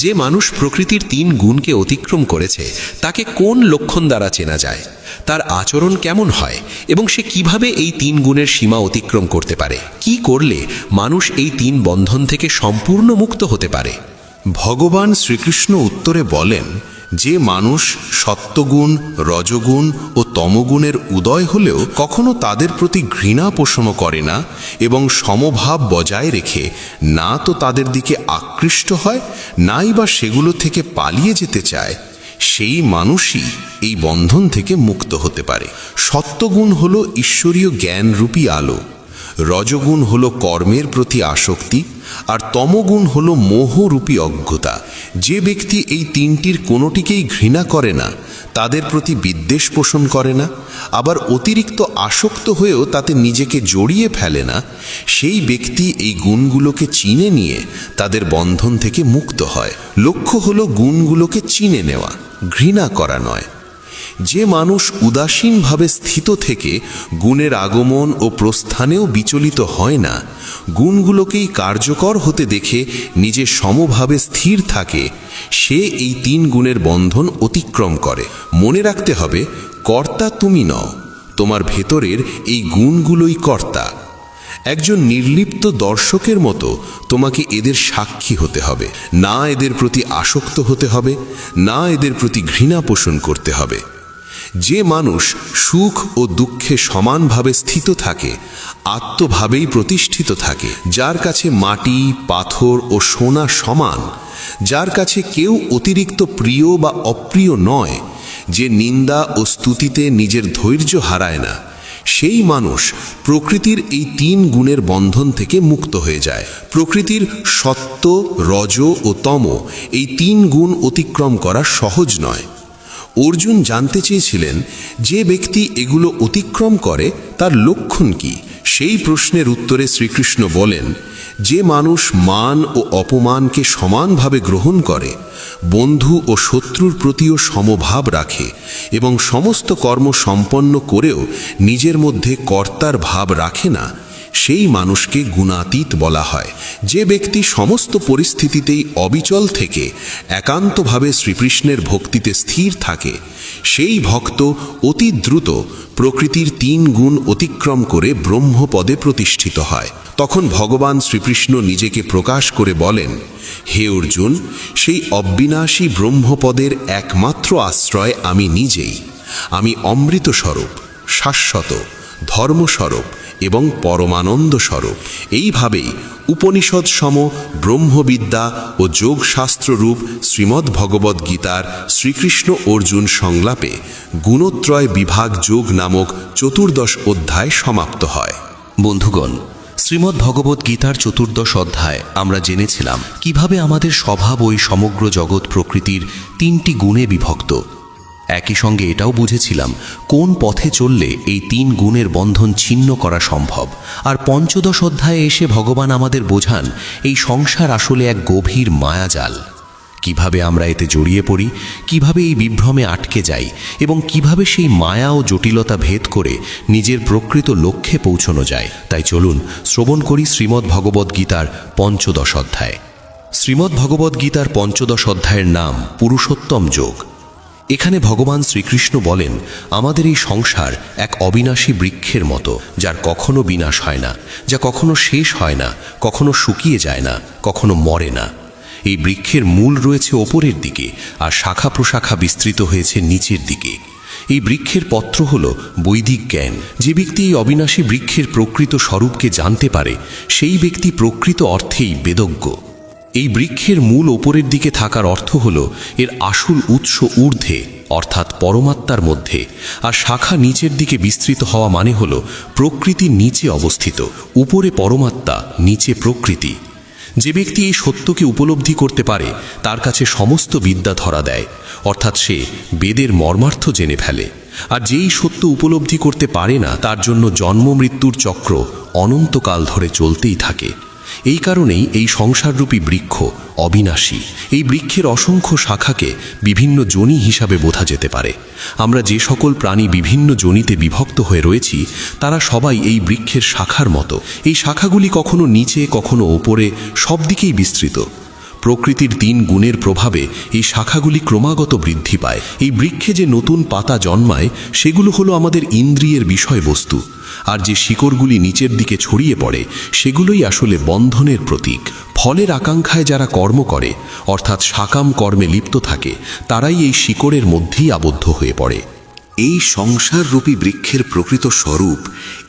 যে মানুষ প্রকৃতির 3 গুণকে অতিক্রম করেছে তাকে কোন লক্ষণ দ্বারা চেনা যায়? তার আচরণ কেমন হয় এবং সে কিভাবে এই 3 গুণের সীমা অতিক্রম করতে পারে? কি করলে মানুষ এই 3 বন্ধন থেকে সম্পূর্ণ মুক্ত হতে পারে? ভগবান শ্রীকৃষ্ণ উত্তরে বলেন, যে মানুষ সত্ত্বগুণ, রজগুণ ও তমগুণের উদয় হলেও কখনো তাদের প্রতি ঘৃণা পোষণ করে না এবং সমভাব বজায় রেখে না তো তাদের দিকে আকৃষ্ট হয়, নাই বা সেগুলো থেকে পালিয়ে যেতে চায়, সেই মানুষই এই বন্ধন থেকে মুক্ত হতে পারে। সত্ত্বগুণ হলো ঈশ্বরীয় জ্ঞানরূপী আলো, রজগুণ হলো কর্মের প্রতি আসক্তি, আর তমগুণ হলো মোহরূপী অজ্ঞতা। যে ব্যক্তি এই 3টির কোনোটিকেই ঘৃণা করে না, তাদের প্রতি বিদ্বেষ পোষণ করে না, আবার অতিরিক্ত আসক্ত হয়েও তাতে নিজেকে জড়িয়ে ফেলে না, সেই ব্যক্তি এই গুণগুলোকে চিনে নিয়ে তাদের বন্ধন থেকে মুক্ত হয়। লক্ষ্য হলো গুণগুলোকে চিনে নেওয়া, ঘৃণা করা নয়। যে মানুষ উদাসীনভাবে স্থিত থেকে গুণের আগমন ও প্রস্থানেও বিচলিত হয় না, গুণগুলোকেই কার্যকর হতে দেখে নিজে সমভাবে স্থির থাকে, সে এই 3 গুণের বন্ধন অতিক্রম করে। মনে রাখতে হবে, কর্তা তুমি নও, তোমার ভেতরের এই গুণগুলোই কর্তা। একজন নির্লিপ্ত দর্শকের মতো তোমাকে এদের সাক্ষী হতে হবে, না এদের প্রতি আসক্ত হতে হবে, না এদের প্রতি ঘৃণা পোষণ করতে হবে। যে মানুষ সুখ ও দুঃখে সমানভাবে স্থিত থাকে, আত্মভাবেই প্রতিষ্ঠিত থাকে, যার কাছে মাটি, পাথর ও সোনা সমান, যার কাছে কেউ অতিরিক্ত প্রিয় বা অপ্রিয় নয়, যে নিন্দা ও স্তুতিতে নিজের ধৈর্য হারায় না, সেই মানুষ প্রকৃতির এই 3 গুণের বন্ধন থেকে মুক্ত হয়ে যায়। প্রকৃতির সত্ত্ব, রজ ও তম এই 3 গুণ অতিক্রম করা সহজ নয়। অর্জুন জানতে চেয়েছিলেন, যে ব্যক্তি এগুলো অতিক্রম করে তার লক্ষণ কি? সেই প্রশ্নের উত্তরে শ্রীকৃষ্ণ বলেন, যে মানুষ মান ও অপমানকে সমানভাবে গ্রহণ করে, বন্ধু ও শত্রুর প্রতিও সমভাব রাখে এবং সমস্ত কর্ম সম্পন্ন করেও নিজের মধ্যে কর্তার ভাব রাখে না, সেই মানুষকে গুণাতীত বলা হয়। যে ব্যক্তি সমস্ত পরিস্থিতিতেই অবিচল থেকে একান্তভাবে শ্রীকৃষ্ণের ভক্তিতে স্থির থাকে, সেই ভক্ত অতি দ্রুত প্রকৃতির 3 গুণ অতিক্রম করে ব্রহ্মপদে প্রতিষ্ঠিত হয়। তখন ভগবান শ্রীকৃষ্ণ নিজেকে প্রকাশ করে বলেন, হে অর্জুন, সেই অবিনাশী ব্রহ্মপদের একমাত্র আশ্রয় আমি নিজেই। আমি অমৃত স্বরূপ, শাশ্বত, ধর্মস্বরূপ এবং পরমানন্দ স্বরূপ। এইভাবেই উপনিষদ সম ব্রহ্মবিদ্যা ও যোগশাস্ত্র রূপ শ্রীমদ্ ভগবদ্ গীতার শ্রীকৃষ্ণ অর্জুন সংলাপে গুণত্রয় বিভাগ যোগ নামক 14 অধ্যায় সমাপ্ত হয়। বন্ধুগণ, শ্রীমদ্ ভগবদ্ গীতার 14 অধ্যায় আমরা জেনেছিলাম কিভাবে আমাদের স্বভাব ওই সমগ্র জগৎ প্রকৃতির 3টি গুণে বিভক্ত। একই সঙ্গে এটাও বুঝেছিলাম কোন পথে চললে এই 3 গুণের বন্ধন ছিন্ন করা সম্ভব। আর 15 অধ্যায়ে এসে ভগবান আমাদের বোঝান এই সংসার আসলে এক গভীর মায়াজাল। কিভাবে আমরা এতে জড়িয়ে পড়ি, কিভাবে এই বিভ্রমে আটকে যাই এবং কিভাবে সেই মায়া ও জটিলতা ভেদ করে নিজের প্রকৃত লক্ষ্যে পৌঁছানো যায়। তাই চলুন শ্রবণ করি শ্রীমদ্ ভগবদ্ গীতার 15 অধ্যায়। শ্রীমদ্ ভগবদ্ গীতার 15 অধ্যায়ের নাম পুরুষোত্তম যোগ। এখানে ভগবান শ্রীকৃষ্ণ বলেন, আমাদের এই সংসার এক অবিনাশী বৃক্ষের মতো, যার কখনো বিনাশ হয় না, যা কখনো শেষ হয় না, কখনো শুকিয়ে যায় না, কখনো মরে না। এই বৃক্ষের মূল রয়েছে ওপরের দিকে আর শাখা প্রশাখা বিস্তৃত হয়েছে নিচের দিকে। এই বৃক্ষের পত্র হল বৈদিক জ্ঞান। যে ব্যক্তি এই অবিনাশী বৃক্ষের প্রকৃত স্বরূপকে জানতে পারে সেই ব্যক্তি প্রকৃত অর্থেই বেদজ্ঞ। এই বৃক্ষের মূল ওপরের দিকে থাকার অর্থ হল এর আসল উৎস ঊর্ধ্বে অর্থাৎ পরমাত্মার মধ্যে, আর শাখা নিচের দিকে বিস্তৃত হওয়া মানে হল প্রকৃতির নিচে অবস্থিত। উপরে পরমাত্মা, নিচে প্রকৃতি। যে ব্যক্তি এই সত্যকে উপলব্ধি করতে পারে তার কাছে সমস্ত বিদ্যা ধরা দেয়, অর্থাৎ সে বেদের মর্মার্থ জেনে ফেলে। আর যেই সত্য উপলব্ধি করতে পারে না তার জন্য জন্ম মৃত্যুর চক্র অনন্তকাল ধরে চলতেই থাকে। এই কারণেই এই সংসাররূপী বৃক্ষ অবিনাশী। এই বৃক্ষের অসংখ্য শাখাকে বিভিন্ন যোনি হিসাবে বোঝা যেতে পারে। আমরা যে সকল প্রাণী বিভিন্ন যোনিতে বিভক্ত হয়ে রয়েছি তারা সবাই এই বৃক্ষের শাখার মতো। এই শাখাগুলি কখনো নিচে, কখনো ওপরে, সব দিকেই বিস্তৃত। প্রকৃতির 3 গুণের প্রভাবে এই শাখাগুলি ক্রমাগত বৃদ্ধি পায়। এই বৃক্ষে যে নতুন পাতা জন্মায় সেগুলো হলো আমাদের ইন্দ্রিয়ের বিষয়বস্তু, আর যে শিকড়গুলি নিচের দিকে ছড়িয়ে পড়ে সেগুলোই আসলে বন্ধনের প্রতীক। ফলের আকাঙ্ক্ষায় যারা কর্ম করে অর্থাৎ সাকাম কর্মে লিপ্ত থাকে তারাই এই শিকড়ের মধ্যেই আবদ্ধ হয়ে পড়ে। এই সংসাররূপী বৃক্ষের প্রকৃত স্বরূপ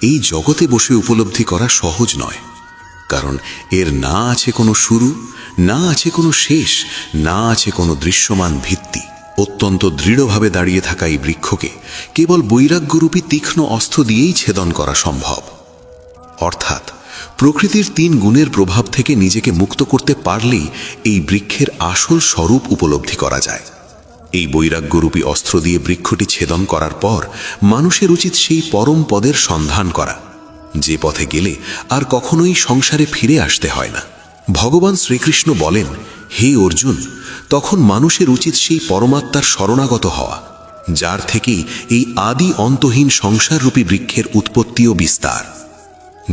এই জগতে বসে উপলব্ধি করা সহজ নয়, কারণ এর না আছে কোনো শুরু, না আছে কোনো শেষ, না আছে কোনো দৃশ্যমান ভিত্তি। অত্যন্ত দৃঢ়ভাবে দাঁড়িয়ে থাকা এই বৃক্ষকে কেবল বৈরাগ্যরূপী তীক্ষ্ণ অস্ত্র দিয়েই ছেদন করা সম্ভব। অর্থাৎ প্রকৃতির 3 গুণের প্রভাব থেকে নিজেকে মুক্ত করতে পারলেই এই বৃক্ষের আসল স্বরূপ উপলব্ধি করা যায়। এই বৈরাগ্যরূপী অস্ত্র দিয়ে বৃক্ষটি ছেদন করার পর মানুষের উচিত সেই পরম পদের সন্ধান করা, যে পথে গেলে আর কখনোই সংসারে ফিরে আসতে হয় না। ভগবান শ্রীকৃষ্ণ বলেন, হে অর্জুন, তখন মানুষের উচিত সেই পরমাত্মার শরণাগত হওয়া, যার থেকেই এই আদি অন্তহীন সংসাররূপী বৃক্ষের উৎপত্তি ও বিস্তার।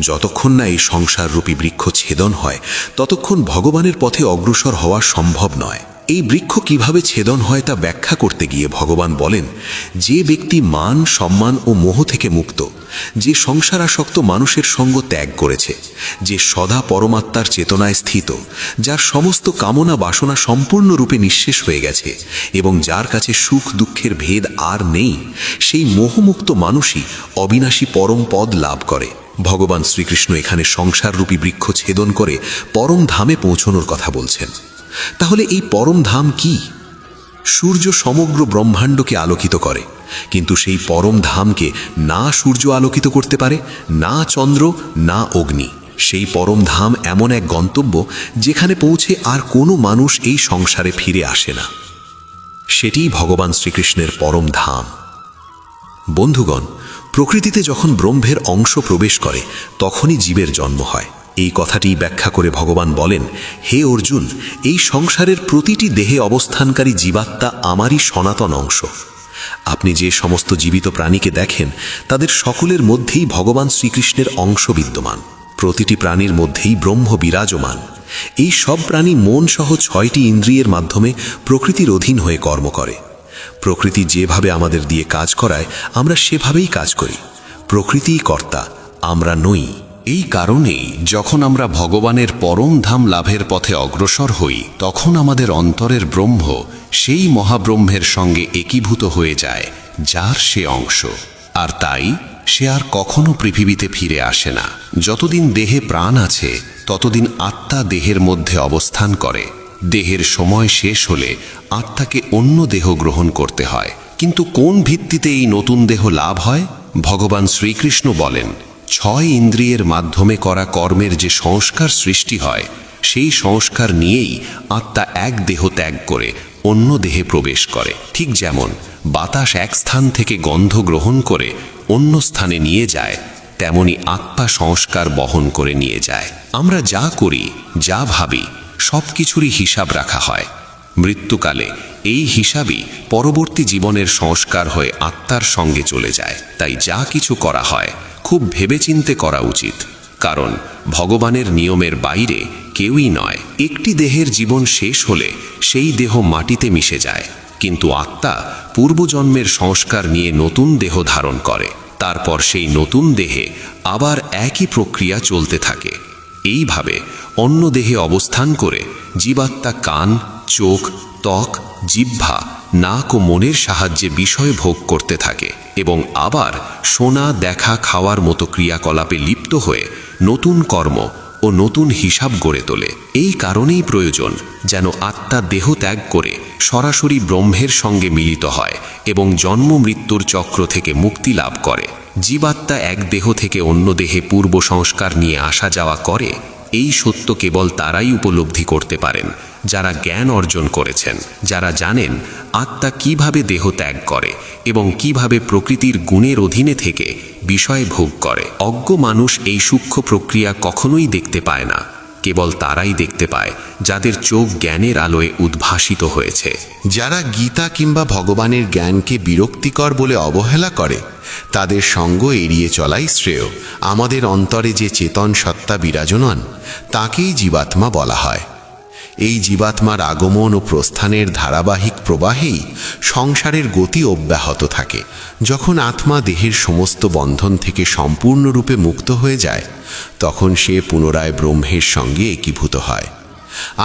যতক্ষণ না এই সংসাররূপী বৃক্ষ ছেদন হয় ততক্ষণ ভগবানের পথে অগ্রসর হওয়া সম্ভব নয়। এই বৃক্ষ কিভাবে ছেদন হয় তা ব্যাখ্যা করতে গিয়ে ভগবান বলেন, যে ব্যক্তি মান, সম্মান ও মোহ থেকে মুক্ত, যে সংসারাসক্ত মানুষের সঙ্গ ত্যাগ করেছে, যে সদা পরমাত্মার চেতনায় স্থিত, যার সমস্ত কামনা বাসনা সম্পূর্ণরূপে নিঃশেষ হয়ে গেছে এবং যার কাছে সুখ দুঃখের ভেদ আর নেই, সেই মোহমুক্ত মানুষই অবিনাশী পরম পদ লাভ করে। ভগবান শ্রীকৃষ্ণ এখানে সংসাররূপী বৃক্ষ ছেদন করে পরম ধামে পৌঁছনোর কথা বলছেন। তাহলে এই পরম ধাম কি? সূর্য সমগ্র ব্রহ্মাণ্ডকে আলোকিত করে, কিন্তু সেই পরম ধামকে না সূর্য আলোকিত করতে পারে, না চন্দ্র, না অগ্নি। সেই পরম ধাম এমন এক গন্তব্য যেখানে পৌঁছে আর কোনো মানুষ এই সংসারে ফিরে আসে না। সেটিই ভগবান শ্রীকৃষ্ণের পরম ধাম। বন্ধুগণ, প্রকৃতিতে যখন ব্রহ্মের অংশ প্রবেশ করে তখনই জীবের জন্ম হয়। এই কথাটি ব্যাখ্যা করে ভগবান বলেন, হে অর্জুন, এই সংসারের প্রতিটি দেহে অবস্থানকারী জীবাত্মা আমারই সনাতন অংশ। আপনি যে সমস্ত জীবিত প্রাণীকে দেখেন তাদের সকলের মধ্যেই ভগবান শ্রীকৃষ্ণের অংশ বিদ্যমান। প্রতিটি প্রাণীর মধ্যেই ব্রহ্ম বিরাজমান। এই সব প্রাণী মন সহ 6টি ইন্দ্রিয়ের মাধ্যমে প্রকৃতির অধীন হয়ে কর্ম করে। প্রকৃতি যেভাবে আমাদের দিয়ে কাজ করায় আমরা সেভাবেই কাজ করি। প্রকৃতিই কর্তা, আমরা নই। এই কারণেই যখন আমরা ভগবানের পরম ধাম লাভের পথে অগ্রসর হই তখন আমাদের অন্তরের ব্রহ্ম সেই মহাব্রহ্মের সঙ্গে একীভূত হয়ে যায়, যার সে অংশ। আর তাই সে আর কখনো পৃথিবীতে ফিরে আসে না। যতদিন দেহে প্রাণ আছে ততদিন আত্মা দেহের মধ্যে অবস্থান করে। দেহের সময় শেষ হলে আত্মাকে অন্য দেহ গ্রহণ করতে হয়। কিন্তু কোন ভিত্তিতে এই নতুন দেহ লাভ হয়? ভগবান শ্রীকৃষ্ণ বলেন, 6 ইন্দ্রিয়ের মাধ্যমে করা কর্মের যে সংস্কার সৃষ্টি হয় সেই সংস্কার নিয়েই আত্মা এক দেহ ত্যাগ করে অন্য দেহে প্রবেশ করে। ঠিক যেমন বাতাস এক স্থান থেকে গন্ধ গ্রহণ করে অন্য স্থানে নিয়ে যায়, তেমনি আত্মা সংস্কার বহন করে নিয়ে যায়। আমরা যা করি, যা ভাবি, সব কিছুরই হিসাব রাখা হয়। মৃত্যুকালে এই হিসাবই পরবর্তী জীবনের সংস্কার হয়ে আত্মার সঙ্গে চলে যায়। তাই যা কিছু করা হয় খুব ভেবেচিন্তে করা উচিত, কারণ ভগবানের নিয়মের বাইরে কেউই নয়। একটি দেহের জীবন শেষ হলে সেই দেহ মাটিতে মিশে যায়, কিন্তু আত্মা পূর্বজন্মের সংস্কার নিয়ে নতুন দেহ ধারণ করে। তারপর সেই নতুন দেহে আবার একই প্রক্রিয়া চলতে থাকে। এইভাবে অন্য দেহে অবস্থান করে জীবাত্মা কান, চোখ, ত্বক, জিহ্বা, নাক ও মনের সাহায্যে বিষয় ভোগ করতে থাকে এবং আবার শোনা, দেখা, খাওয়ার মতো ক্রিয়াকলাপে লিপ্ত হয়ে নতুন কর্ম ও নতুন হিসাব গড়ে তোলে। এই কারণেই প্রয়োজন যেন আত্মা দেহ ত্যাগ করে সরাসরি ব্রহ্মের সঙ্গে মিলিত হয় এবং জন্ম মৃত্যুর চক্র থেকে মুক্তি লাভ করে। জীবাত্মা এক দেহ থেকে অন্য দেহে পূর্ব সংস্কার নিয়ে আসা যাওয়া করে, এই সত্য কেবল তারাই উপলব্ধি করতে পারেন যারা জ্ঞান অর্জন করেছেন, যারা জানেন আত্মা কিভাবে দেহ ত্যাগ করে এবং কিভাবে প্রকৃতির গুণের অধীনে থেকে বিষয় ভোগ করে। অজ্ঞ মানুষ এই সূক্ষ্ম প্রক্রিয়া কখনোই দেখতে পায় না। কেবল তারাই দেখতে পায় যাদের চোখ জ্ঞানের আলোয় উদ্ভাসিত হয়েছে। যারা গীতা কিংবা ভগবানের জ্ঞানকে বিরক্তিকর বলে অবহেলা করে, তাদের সঙ্গ এড়িয়ে চলাই শ্রেয়। আমাদের অন্তরে যে চেতন সত্তা বিরাজমান, তাকেই জীবাত্মা বলা হয়। এই জীবাত্মার আগমন ও প্রস্থানের ধারাবাহিক প্রবাহেই সংসারের গতি অব্যাহত থাকে। যখন আত্মা দেহের সমস্ত বন্ধন থেকে সম্পূর্ণরূপে মুক্ত হয়ে যায়, তখন সে পুনরায় ব্রহ্মের সঙ্গে একীভূত হয়।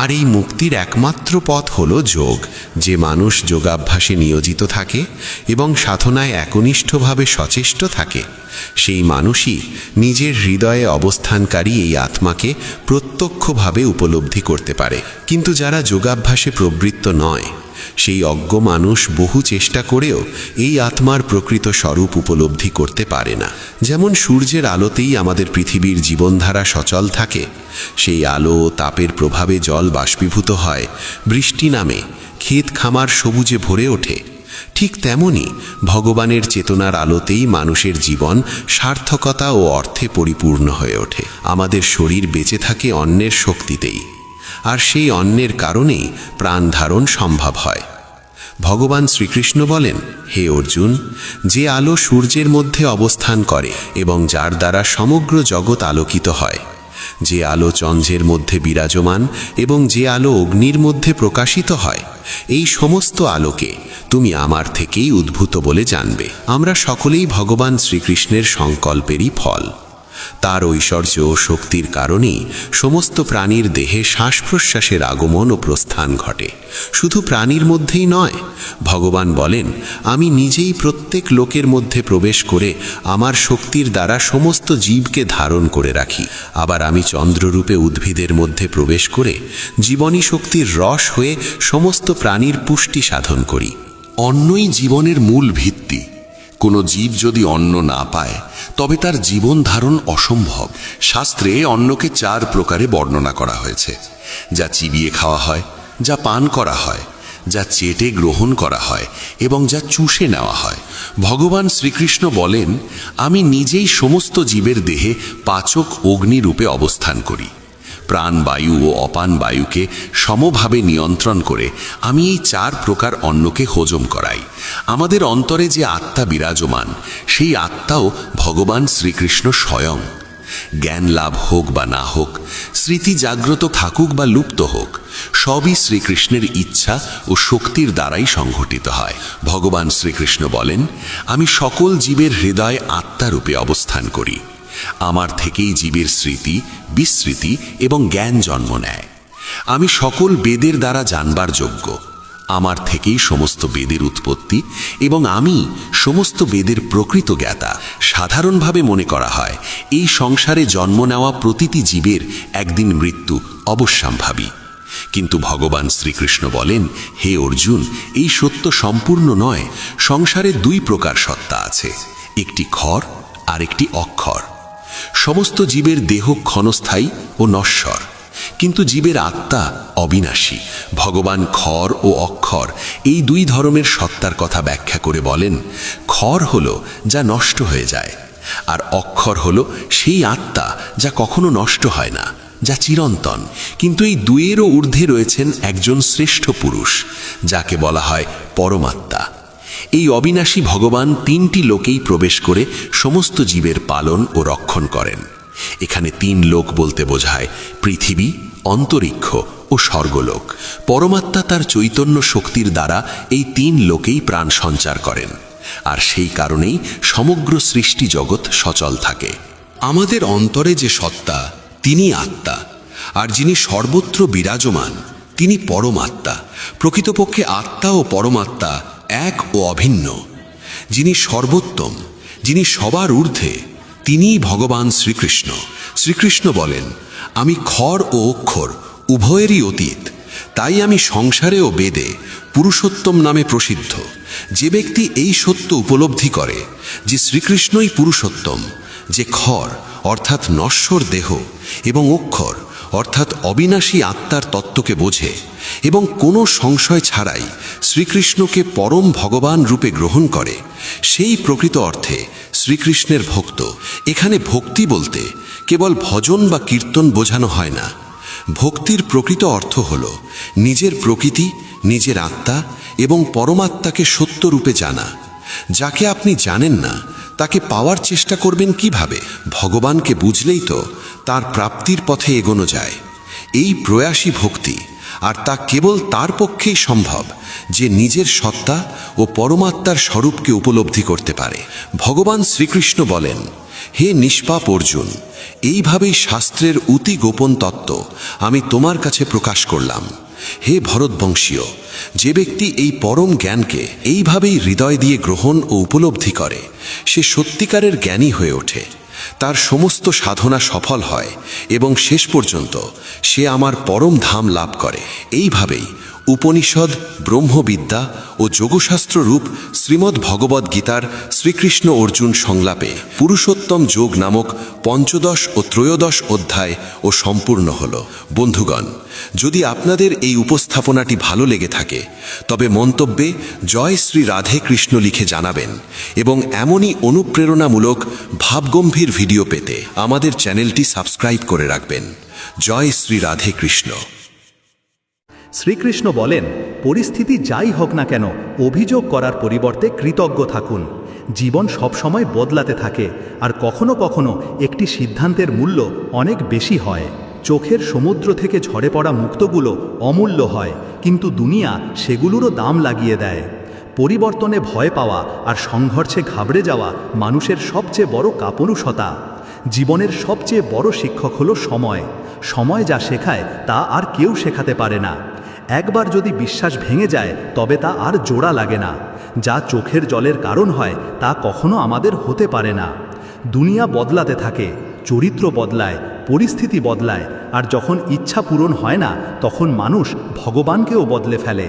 আর এই মুক্তির একমাত্র পথ হল যোগ। যে মানুষ যোগাভ্যাসে নিয়োজিত থাকে এবং সাধনায় একনিষ্ঠভাবে সচেষ্ট থাকে, সেই মানুষই নিজের হৃদয়ে অবস্থানকারী এই আত্মাকে প্রত্যক্ষভাবে উপলব্ধি করতে পারে। কিন্তু যারা যোগাভ্যাসে প্রবৃত্ত নয়, সেই অজ্ঞ মানুষ বহু চেষ্টা করেও এই আত্মার প্রকৃত স্বরূপ উপলব্ধি করতে পারে না। যেমন সূর্যের আলোতেই আমাদের পৃথিবীর জীবনধারা সচল থাকে, সেই আলো ও তাপের প্রভাবে জল বাষ্পীভূত হয়, বৃষ্টি নামে, ক্ষেত খামার সবুজে ভরে ওঠে। ঠিক তেমনি ভগবানের চেতনার আলোতেই মানুষের জীবন সার্থকতা ও অর্থে পরিপূর্ণ হয়ে ওঠে। আমাদের শরীর বেঁচে থাকে অন্নের শক্তিতেই, আর সেই অন্নের কারণেই প্রাণ ধারণ সম্ভব হয়। ভগবান শ্রীকৃষ্ণ বলেন, হে অর্জুন, যে আলো সূর্যের মধ্যে অবস্থান করে এবং যার দ্বারা সমগ্র জগৎ আলোকিত হয়, যে আলো চন্দ্রের মধ্যে বিরাজমান এবং যে আলো অগ্নির মধ্যে প্রকাশিত হয়, এই সমস্ত আলোকে তুমি আমার থেকেই উদ্ভূত বলে জানবে। আমরা সকলেই ভগবান শ্রীকৃষ্ণের সংকল্পেরই ফল। তার ঐশ্বর্য ও শক্তির কারণেই সমস্ত প্রাণীর দেহে শ্বাস প্রশ্বাসের আগমন ও প্রস্থান ঘটে। শুধু প্রাণীর মধ্যেই নয়, ভগবান বলেন, আমি নিজেই প্রত্যেক লোকের মধ্যে প্রবেশ করে আমার শক্তির দ্বারা সমস্ত জীবকে ধারণ করে রাখি। আবার আমি চন্দ্ররূপে উদ্ভিদের মধ্যে প্রবেশ করে জীবনী শক্তির রস হয়ে সমস্ত প্রাণীর পুষ্টি সাধন করি। অন্নই জীবনের মূল ভিত্তি। কোনো জীব যদি অন্ন না পায়, তবে তার জীবন ধারণ অসম্ভব। শাস্ত্রে অন্নকে 4 প্রকারে বর্ণনা করা হয়েছে। যা চিবিয়ে খাওয়া হয়, যা পান করা হয়, যা চেটে গ্রহণ করা হয় এবং যা চুষে নেওয়া হয়। ভগবান শ্রীকৃষ্ণ বলেন, আমি নিজেই সমস্ত জীবের দেহে পাচক অগ্নিরূপে অবস্থান করি। প্রাণবায়ু ও অপান বায়ুকে সমভাবে নিয়ন্ত্রণ করে আমি এই 4 প্রকার অন্নকে হজম করাই। আমাদের অন্তরে যে আত্মা বিরাজমান, সেই আত্মাও ভগবান শ্রীকৃষ্ণ স্বয়ং। জ্ঞান লাভ হোক বা না হোক, স্মৃতি জাগ্রত থাকুক বা লুপ্ত হোক, সবই শ্রীকৃষ্ণের ইচ্ছা ও শক্তির দ্বারাই সংঘটিত হয়। ভগবান শ্রীকৃষ্ণ বলেন, আমি সকল জীবের হৃদয়ে আত্মারূপে অবস্থান করি। আমার থেকেই জীবের স্মৃতি, বিস্মৃতি এবং জ্ঞান জন্ম নেয়। আমি সকল বেদের দ্বারা জানবার যোগ্য। আমার থেকেই সমস্ত বেদের উৎপত্তি এবং আমি সমস্ত বেদের প্রকৃত জ্ঞাতা। সাধারণভাবে মনে করা হয় এই সংসারে জন্ম নেওয়া প্রতিটি জীবের একদিন মৃত্যু অবশ্যম্ভাবী। কিন্তু ভগবান শ্রীকৃষ্ণ বলেন, হে অর্জুন, এই সত্য সম্পূর্ণ নয়। সংসারে 2 প্রকার সত্তা আছে, একটি ক্ষর আর একটি অক্ষর। সমস্ত জীবের দেহ ক্ষণস্থায়ী ও নশ্বর, কিন্তু জীবের আত্মা অবিনাশী। ভগবান ক্ষর ও অক্ষর এই 2 ধরনের সত্তার কথা ব্যাখ্যা করে বলেন, ক্ষর হলো যা নষ্ট হয়ে যায়, আর অক্ষর হলো সেই আত্মা যা কখনো নষ্ট হয় না, যা চিরন্তন। কিন্তু এই 2-এরও ঊর্ধ্বে রয়েছেন একজন শ্রেষ্ঠ পুরুষ, যাকে বলা হয় পরমাত্মা। এই অবিনাশী ভগবান 3টি লোকেই প্রবেশ করে সমস্ত জীবের পালন ও রক্ষণ করেন। এখানে 3 লোক বলতে বোঝায় পৃথিবী, অন্তরিক্ষ ও স্বর্গলোক। পরমাত্মা তার চৈতন্য শক্তির দ্বারা এই 3 লোকেই প্রাণ সঞ্চার করেন, আর সেই কারণেই সমগ্র সৃষ্টি জগৎ সচল থাকে। আমাদের অন্তরে যে সত্তা তিনি আত্মা, আর যিনি সর্বত্র বিরাজমান তিনি পরমাত্মা। প্রকৃতপক্ষে আত্মা ও পরমাত্মা এক ও অভিন্ন। যিনি সর্বোত্তম, যিনি সবার ঊর্ধ্বে, তিনিই ভগবান শ্রীকৃষ্ণ। শ্রীকৃষ্ণ বলেন, আমি ক্ষর ও অক্ষর উভয়েরই অতীত, তাই আমি সংসারে ও বেদে পুরুষোত্তম নামে প্রসিদ্ধ। যে ব্যক্তি এই সত্য উপলব্ধি করে যে শ্রীকৃষ্ণই পুরুষোত্তম, যে ক্ষর অর্থাৎ নশ্বর দেহ এবং অক্ষর অর্থাৎ অবিনাশী আত্মার তত্ত্বকে বোঝে এবং কোনো সংশয় ছাড়াই শ্রীকৃষ্ণকে পরম ভগবান রূপে গ্রহণ করে, সেই প্রকৃত অর্থে শ্রীকৃষ্ণের ভক্ত। এখানে ভক্তি বলতে কেবল ভজন বা কীর্তন বোঝানো হয় না। ভক্তির প্রকৃত অর্থ হল নিজের প্রকৃতি, নিজের আত্মা এবং পরমাত্মাকে সত্যরূপে জানা। যাকে আপনি জানেন না তাকে পাওয়ার চেষ্টা করবেন কিভাবে? ভগবানকে বুঝলেই তো তার প্রাপ্তির পথে এগোনো যায়। এই প্রয়াসী ভক্তি, আর তা কেবল তার পক্ষেই সম্ভব যে নিজের সত্তা ও পরমাত্মার স্বরূপকে উপলব্ধি করতে পারে। ভগবান শ্রীকৃষ্ণ বলেন, হে নিষ্পাপ অর্জুন, এইভাবেই শাস্ত্রের অতি গোপন তত্ত্ব আমি তোমার কাছে প্রকাশ করলাম। হে ভরতবংশীয়, যে ব্যক্তি এই পরম জ্ঞানকে এইভাবেই হৃদয় দিয়ে গ্রহণ ও উপলব্ধি করে, সে সত্যিকারের জ্ঞানী হয়ে ওঠে। তার সমস্ত সাধনা সফল হয় এবং শেষ পর্যন্ত সে আমার পরম ধাম লাভ করে। এইভাবেই উপনিষদ, ব্রহ্মবিদ্যা ও যোগশাস্ত্র রূপ শ্রীমদ্ ভগবদ্ গীতার শ্রীকৃষ্ণ অর্জুন সংলাপে পুরুষোত্তম যোগ নামক পঞ্চদশ ও ত্রয়োদশ অধ্যায় ও সম্পূর্ণ হল। বন্ধুগণ, যদি আপনাদের এই উপস্থাপনাটি ভালো লেগে থাকে তবে মন্তব্যে জয় শ্রী রাধে কৃষ্ণ লিখে জানাবেন এবং এমনই অনুপ্রেরণামূলক ভাবগম্ভীর ভিডিও পেতে আমাদের চ্যানেলটি সাবস্ক্রাইব করে রাখবেন। জয় শ্রী রাধে কৃষ্ণ। শ্রীকৃষ্ণ বলেন, পরিস্থিতি যাই হোক না কেন অভিযোগ করার পরিবর্তে কৃতজ্ঞ থাকুন। জীবন সবসময় বদলাতে থাকে, আর কখনো কখনো একটি সিদ্ধান্তের মূল্য অনেক বেশি হয়। চোখের সমুদ্র থেকে ঝরে পড়া মুক্তগুলো অমূল্য হয়, কিন্তু দুনিয়া সেগুলোরও দাম লাগিয়ে দেয়। পরিবর্তনে ভয় পাওয়া আর সংঘর্ষে ঘাবড়ে যাওয়া মানুষের সবচেয়ে বড় কাপুরুষতা। জীবনের সবচেয়ে বড় শিক্ষক হলো সময়। সময় যা শেখায় তা আর কেউ শেখাতে পারে না। একবার যদি বিশ্বাস ভেঙে যায় তবে তা আর জোড়া লাগে না। যা চোখের জলের কারণ হয় তা কখনো আমাদের হতে পারে না। দুনিয়া বদলাতে থাকে, চরিত্র বদলায়, পরিস্থিতি বদলায়, আর যখন ইচ্ছা পূরণ হয় না তখন মানুষ ভগবানকেও বদলে ফেলে।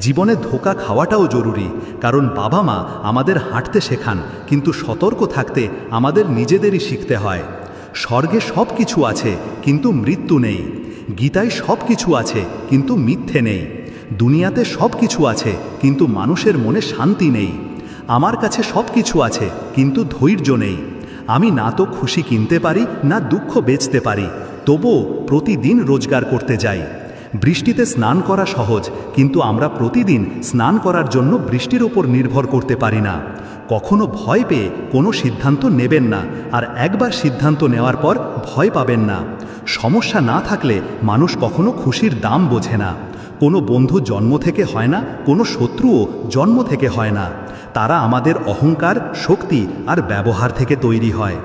জীবনে ধোঁকা খাওয়াটাও জরুরি, কারণ বাবা মা আমাদের হাঁটতে শেখান, কিন্তু সতর্ক থাকতে আমাদের নিজেদেরই শিখতে হয়। স্বর্গে সব কিছু আছে কিন্তু মৃত্যু নেই। গীতায় সব কিছু আছে কিন্তু মিথ্যে নেই। দুনিয়াতে সব কিছু আছে কিন্তু মানুষের মনে শান্তি নেই। আমার কাছে সব কিছু আছে কিন্তু ধৈর্য নেই। আমি না তো খুশি কিনতে পারি, না দুঃখ বেচতে পারি, তবুও প্রতিদিন রোজগার করতে যাই। বৃষ্টিতে স্নান করা সহজ, কিন্তু আমরা প্রতিদিন স্নান করার জন্য বৃষ্টির ওপর নির্ভর করতে পারি না। কখনো ভয় পেয়ে কোনো সিদ্ধান্ত নেবেন না, আর একবার সিদ্ধান্ত নেওয়ার পর ভয় পাবেন না। সমস্যা না থাকলে মানুষ কখনো খুশির দাম বোঝে না। কোনো বন্ধু জন্ম থেকে হয় না, কোনো শত্রুও জন্ম থেকে হয় না। তারা আমাদের অহংকার, শক্তি আর ব্যবহার থেকে তৈরি হয়।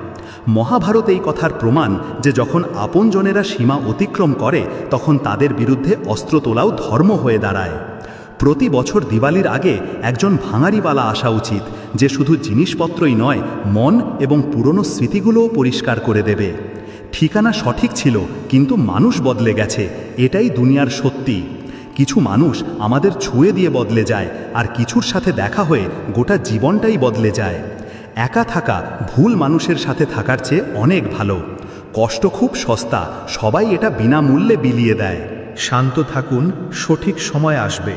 মহাভারত এই কথার প্রমাণ যে যখন আপনজনেরা সীমা অতিক্রম করে তখন তাদের বিরুদ্ধে অস্ত্র তোলাও ধর্ম হয়ে দাঁড়ায়। প্রতি বছর দিওয়ালির আগে একজন ভাঙাড়িওয়ালা আসা উচিত, যে শুধু জিনিসপত্রই নয়, মন এবং পুরনো স্মৃতিগুলোও পরিষ্কার করে দেবে। ঠিকানা সঠিক ছিল কিন্তু মানুষ বদলে গেছে, এটাই দুনিয়ার সত্যি। কিছু মানুষ আমাদের ছুঁয়ে দিয়ে বদলে যায়, আর কিছুর সাথে দেখা হয়ে গোটা জীবনটাই বদলে যায়। একা থাকা ভুল মানুষের সাথে থাকার চেয়ে অনেক ভালো। কষ্ট খুব সস্তা, সবাই এটা বিনামূল্যে বিলিয়ে দেয়। শান্ত থাকুন, সঠিক সময় আসবে।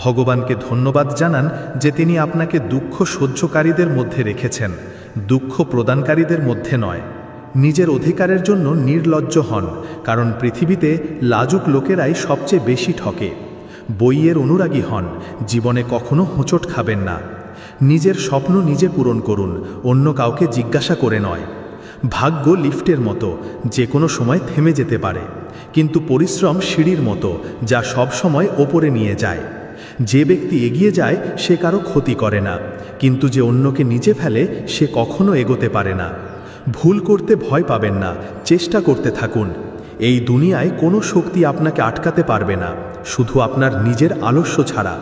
ভগবানকে ধন্যবাদ জানান যে তিনি আপনাকে দুঃখ সহ্যকারীদের মধ্যে রেখেছেন, দুঃখ প্রদানকারীদের মধ্যে নয়। নিজের অধিকারের জন্য নির্লজ্জ হন, কারণ পৃথিবীতে লাজুক লোকেরাই সবচেয়ে বেশি ঠকে। বইয়ের অনুরাগী হন, জীবনে কখনো হোঁচট খাবেন না। নিজের স্বপ্ন নিজে পূরণ করুন, অন্য কাউকে জিজ্ঞাসা করে নয়। ভাগ্য লিফটের মতো, যে কোনো সময় থেমে যেতে পারে, কিন্তু পরিশ্রম সিঁড়ির মতো, যা সব সময় ওপরে নিয়ে যায়। যে ব্যক্তি এগিয়ে যায় সে কারো ক্ষতি করে না, কিন্তু যে অন্যকে নিচে ফেলে সে কখনো এগোতে পারে না। ভুল করতে ভয় পাবেন না, চেষ্টা করতে থাকুন। এই দুনিয়ায় কোনো শক্তি আপনাকে আটকাতে পারবে না, শুধু আপনার নিজের আলস্য ছাড়া।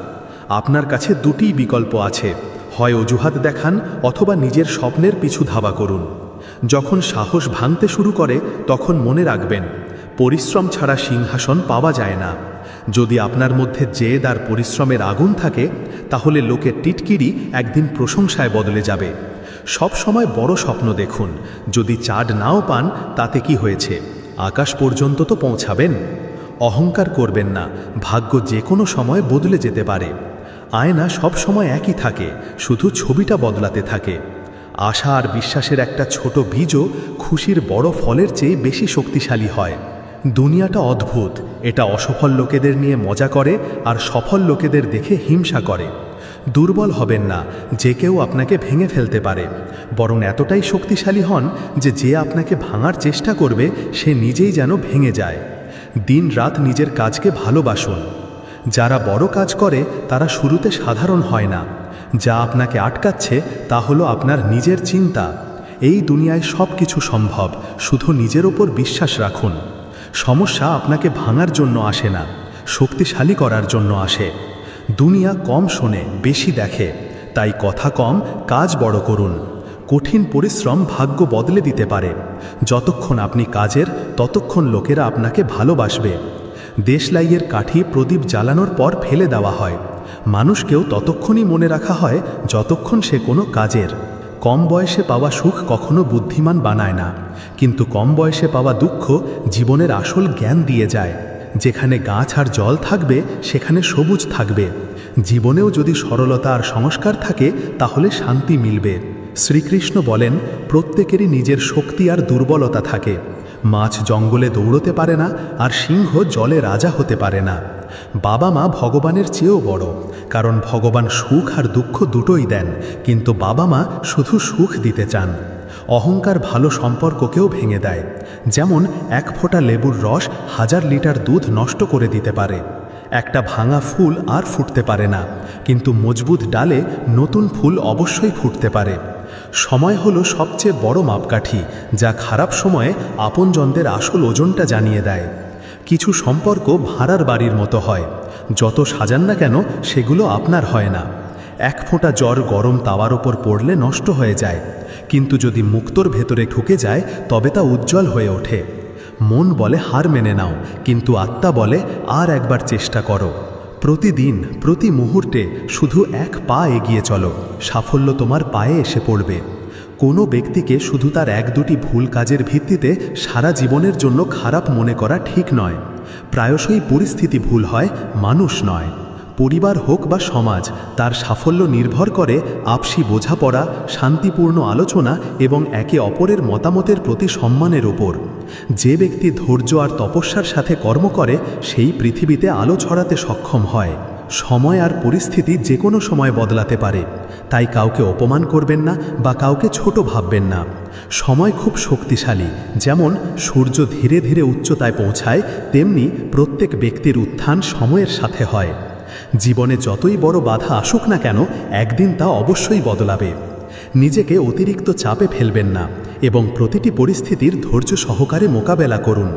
আপনার কাছে দুটিই বিকল্প আছে, হয় অজুহাত দেখান অথবা নিজের স্বপ্নের পিছু ধাবা করুন। যখন সাহস ভাঙতে শুরু করে তখন মনে রাখবেন, পরিশ্রম ছাড়া সিংহাসন পাওয়া যায় না। যদি আপনার মধ্যে জেদ আর পরিশ্রমের আগুন থাকে, তাহলে লোকের টিটকিরি একদিন প্রশংসায় বদলে যাবে। সব সময় বড় স্বপ্ন দেখুন, যদি চাঁদ নাও পান তাতে কি হয়েছে, আকাশ পর্যন্ত তো পৌঁছাবেন। অহংকার করবেন না, ভাগ্য যে কোনো সময় বদলে যেতে পারে। আয়না সব সময় একই থাকে, শুধু ছবিটা বদলাতে থাকে। আশা আর বিশ্বাসের একটা ছোট বীজও খুশির বড় ফলের চেয়ে বেশি শক্তিশালী হয়। দুনিয়াটা অদ্ভুত, এটা অসফল লোকেদের নিয়ে মজা করে আর সফল লোকেদের দেখে হিংসা করে। দুর্বল হবেন না, যে কেউ আপনাকে ভেঙে ফেলতে পারে, বরং এতটাই শক্তিশালী হন যে আপনাকে ভাঙার চেষ্টা করবে সে নিজেই যেন ভেঙে যায়। দিন রাত নিজের কাজকে ভালোবাসুন। যারা বড় কাজ করে তারা শুরুতে সাধারণ হয় না। যা আপনাকে আটকাচ্ছে তা হলো আপনার নিজের চিন্তা। এই দুনিয়ায় সব কিছু সম্ভব, শুধু নিজের ওপর বিশ্বাস রাখুন। সমস্যা আপনাকে ভাঙার জন্য আসে না, শক্তিশালী করার জন্য আসে। দুনিয়া কম শোনে, বেশি দেখে, তাই কথা কম, কাজ বড় করুন। কঠিন পরিশ্রম ভাগ্য বদলে দিতে পারে। যতক্ষণ আপনি কাজের, ততক্ষণ লোকেরা আপনাকে ভালোবাসবে। দেশলাইয়ের কাঠি প্রদীপ জ্বালানোর পর ফেলে দেওয়া হয়। মানুষকেও ততক্ষণই মনে রাখা হয় যতক্ষণ সে কোনো কাজের। কম বয়সে পাওয়া সুখ কখনো বুদ্ধিমান বানায় না, কিন্তু কম বয়সে পাওয়া দুঃখ জীবনের আসল জ্ঞান দিয়ে যায়। যেখানে গাছ আর জল থাকবে সেখানে সবুজ থাকবে। জীবনেও যদি সরলতা আর সংস্কার থাকে তাহলে শান্তি মিলবে। শ্রীকৃষ্ণ বলেন, প্রত্যেকেরই নিজের শক্তি আর দুর্বলতা থাকে। মাছ জঙ্গলে দৌড়তে পারে না, আর সিংহ জলে রাজা হতে পারে না। বাবা মা ভগবানের চেয়েও বড়, কারণ ভগবান সুখ আর দুঃখ দুটোই দেন, কিন্তু বাবা মা শুধু সুখ দিতে চান। অহংকার ভালো সম্পর্ককেও ভেঙে দেয়। যেমন এক ফোঁটা লেবুর রস 1000 লিটার দুধ নষ্ট করে দিতে পারে। একটা ভাঙা ফুল আর ফুটতে পারে না, কিন্তু মজবুত ডালে নতুন ফুল অবশ্যই ফুটতে পারে। সময় হলো সবচেয়ে বড় মাপকাঠি, যা খারাপ সময়ে আপনজনদের আসল ওজনটা জানিয়ে দেয়। কিছু সম্পর্ক ভাড়ার বাড়ির মতো হয়, যত সাজান না কেন সেগুলো আপনার হয় না। এক ফোঁটা জ্বর গরম তাওয়ার ওপর পড়লে নষ্ট হয়ে যায়, কিন্তু যদি মুক্তোর ভেতরে ঢুকে যায় তবে তা উজ্জ্বল হয়ে ওঠে। মন বলে হার মেনে নাও, কিন্তু আত্মা বলে আর একবার চেষ্টা করো। প্রতিদিন, প্রতি মুহূর্তে শুধু এক পা এগিয়ে চলো, সাফল্য তোমার পায়ে এসে পড়বে। কোনো ব্যক্তিকে শুধু তার 1-2টি ভুল কাজের ভিত্তিতে সারা জীবনের জন্য খারাপ মনে করা ঠিক নয়। প্রায়শই পরিস্থিতি ভুল হয়, মানুষ নয়। পরিবার হোক বা সমাজ, তার সাফল্য নির্ভর করে আপসি বোঝাপড়া, শান্তিপূর্ণ আলোচনা এবং একে অপরের মতামতের প্রতি সম্মানের ওপর। যে ব্যক্তি ধৈর্য আর তপস্যার সাথে কর্ম করে সেই পৃথিবীতে আলো ছড়াতে সক্ষম হয়। সময় আর পরিস্থিতি যে কোনো সময় বদলাতে পারে, তাই কাউকে অপমান করবেন না বা কাউকে ছোট ভাববেন না। সময় খুব শক্তিশালী, যেমন সূর্য ধীরে ধীরে উচ্চতায় পৌঁছায়, তেমনি প্রত্যেক ব্যক্তির উত্থান সময়ের সাথে হয়। জীবনে যতই বড় বাধা আসুক না কেন, একদিন তা অবশ্যই বদলাবে। নিজেকে অতিরিক্ত চাপে ফেলবেন না এবং প্রতিটি পরিস্থিতির ধৈর্য সহকারে মোকাবেলা করুন।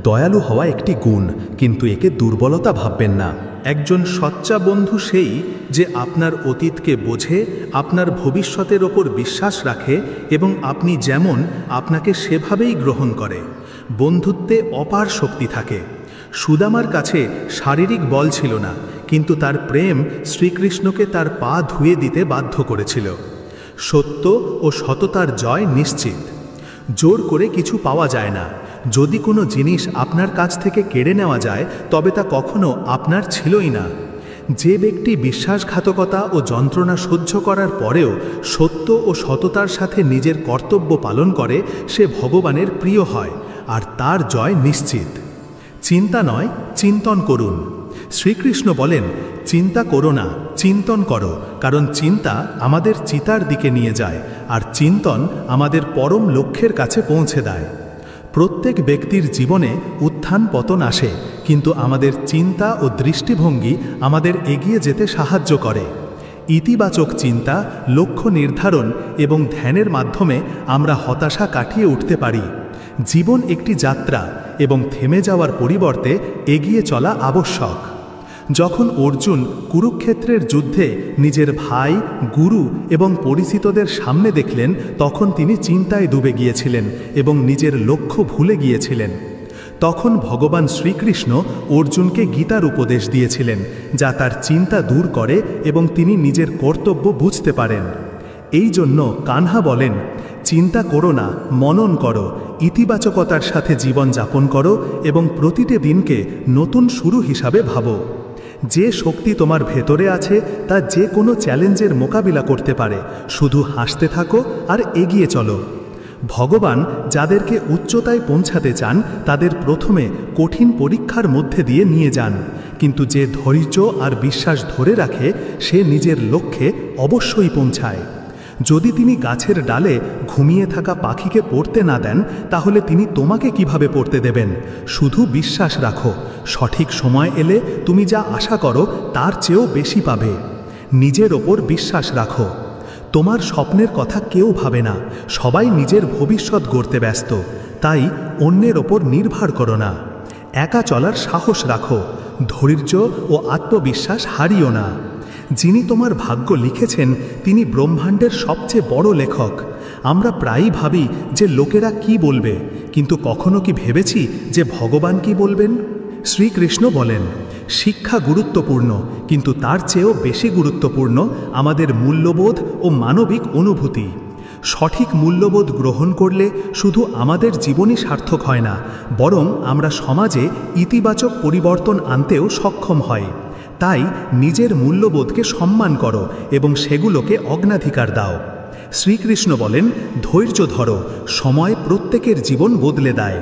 দয়ালু হওয়া একটি গুণ, কিন্তু একে দুর্বলতা ভাববেন না। একজন সচ্চা বন্ধু সেই যে আপনার অতীতকে বোঝে, আপনার ভবিষ্যতের ওপর বিশ্বাস রাখে এবং আপনি যেমন আপনাকে সেভাবেই গ্রহণ করে। বন্ধুত্বে অপার শক্তি থাকে। সুদামার কাছে শারীরিক বল ছিল না, কিন্তু তার প্রেম শ্রীকৃষ্ণকে তার পা ধুয়ে দিতে বাধ্য করেছিল। সত্য ও সততার জয় নিশ্চিত। জোর করে কিছু পাওয়া যায় না। যদি কোনো জিনিস আপনার কাছ থেকে কেড়ে নেওয়া যায় তবে তা কখনো আপনার ছিলই না। যে ব্যক্তি বিশ্বাসঘাতকতা ও যন্ত্রণা সহ্য করার পরেও সত্য ও সততার সাথে নিজের কর্তব্য পালন করে সে ভগবানের প্রিয় হয়, আর তার জয় নিশ্চিত। চিন্তা নয়, চিন্তন করুন। শ্রীকৃষ্ণ বলেন, চিন্তা করো না, চিন্তন করো, কারণ চিন্তা আমাদের চিতার দিকে নিয়ে যায় আর চিন্তন আমাদের পরম লক্ষ্যের কাছে পৌঁছে দেয়। প্রত্যেক ব্যক্তির জীবনে উত্থান পতন আসে, কিন্তু আমাদের চিন্তা ও দৃষ্টিভঙ্গি আমাদের এগিয়ে যেতে সাহায্য করে। ইতিবাচক চিন্তা, লক্ষ্য নির্ধারণ এবং ধ্যানের মাধ্যমে আমরা হতাশা কাটিয়ে উঠতে পারি। জীবন একটি যাত্রা এবং থেমে যাওয়ার পরিবর্তে এগিয়ে চলা আবশ্যক। যখন অর্জুন কুরুক্ষেত্রের যুদ্ধে নিজের ভাই, গুরু এবং পরিচিতদের সামনে দেখলেন, তখন তিনি চিন্তায় ডুবে গিয়েছিলেন এবং নিজের লক্ষ্য ভুলে গিয়েছিলেন। তখন ভগবান শ্রীকৃষ্ণ অর্জুনকে গীতার উপদেশ দিয়েছিলেন, যা তার চিন্তা দূর করে এবং তিনি নিজের কর্তব্য বুঝতে পারেন। এই জন্য কানহা বলেন, চিন্তা করো না, মনন করো, ইতিবাচকতার সাথে জীবন যাপন করো এবং প্রতিটি দিনকে নতুন শুরু হিসাবে ভাবো। যে শক্তি তোমার ভেতরে আছে তা যে কোনো চ্যালেঞ্জের মোকাবিলা করতে পারে। শুধু হাসতে থাকো আর এগিয়ে চলো। ভগবান যাদেরকে উচ্চতায় পৌঁছাতে চান তাদের প্রথমে কঠিন পরীক্ষার মধ্যে দিয়ে নিয়ে যান, কিন্তু যে ধৈর্য আর বিশ্বাস ধরে রাখে সে নিজের লক্ষ্যে অবশ্যই পৌঁছায়। যদি তিনি গাছের ডালে ঘুমিয়ে থাকা পাখিকে পড়তে না দেন, তাহলে তিনি তোমাকে কিভাবে পড়তে দেবেন? শুধু বিশ্বাস রাখো, সঠিক সময় এলে তুমি যা আশা করো তার চেয়েও বেশি পাবে। নিজের ওপর বিশ্বাস রাখো। তোমার স্বপ্নের কথা কেউ ভাবে না, সবাই নিজের ভবিষ্যৎ গড়তে ব্যস্ত, তাই অন্যের ওপর নির্ভর করো না। একা চলার সাহস রাখো, ধৈর্য ও আত্মবিশ্বাস হারিও না। যিনি তোমার ভাগ্য লিখেছেন তিনি ব্রহ্মাণ্ডের সবচেয়ে বড় লেখক। আমরা প্রায়ই ভাবি যে লোকেরা কি বলবে, কিন্তু কখনো কি ভেবেছি যে ভগবান কি বলবেন? শ্রীকৃষ্ণ বলেন, শিক্ষা গুরুত্বপূর্ণ, কিন্তু তার চেয়েও বেশি গুরুত্বপূর্ণ আমাদের মূল্যবোধ ও মানবিক অনুভূতি। সঠিক মূল্যবোধ গ্রহণ করলে শুধু আমাদের জীবনই সার্থক হয় না, বরং আমরা সমাজে ইতিবাচক পরিবর্তন আনতেও সক্ষম হই। তাই নিজের মূল্যবোধকে সম্মান করো এবং সেগুলোকে অগ্রাধিকার দাও। শ্রীকৃষ্ণ বলেন, ধৈর্য ধরো, সময় প্রত্যেকের জীবন বদলে দেয়।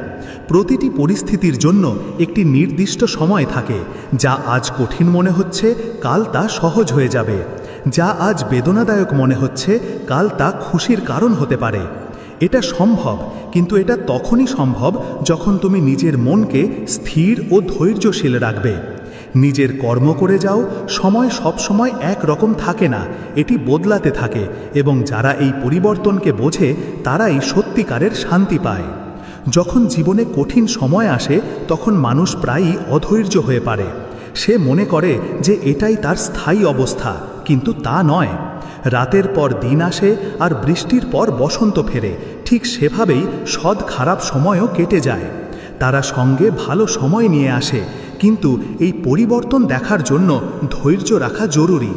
প্রতিটি পরিস্থিতির জন্য একটি নির্দিষ্ট সময় থাকে। যা আজ কঠিন মনে হচ্ছে কাল তা সহজ হয়ে যাবে। যা আজ বেদনাদায়ক মনে হচ্ছে কাল তা খুশির কারণ হতে পারে। এটা সম্ভব, কিন্তু এটা তখনই সম্ভব যখন তুমি নিজের মনকে স্থির ও ধৈর্যশীল রাখবে। নিজের কর্ম করে যাও। সময় সব সময় এক রকম থাকে না, এটি বদলাতে থাকে, এবং যারা এই পরিবর্তনকে বোঝে তারাই সত্যিকারের শান্তি পায়। যখন জীবনে কঠিন সময় আসে তখন মানুষ প্রায়ই অধৈর্য হয়ে পড়ে। সে মনে করে যে এটাই তার স্থায়ী অবস্থা, কিন্তু তা নয়। রাতের পর দিন আসে আর বৃষ্টির পর বসন্ত ফেরে, ঠিক সেভাবেই সৎ খারাপ সময়ও কেটে যায়। তারা সঙ্গে ভালো সময় নিয়ে আসে, কিন্তু এই পরিবর্তন দেখার জন্য ধৈর্য রাখা জরুরি।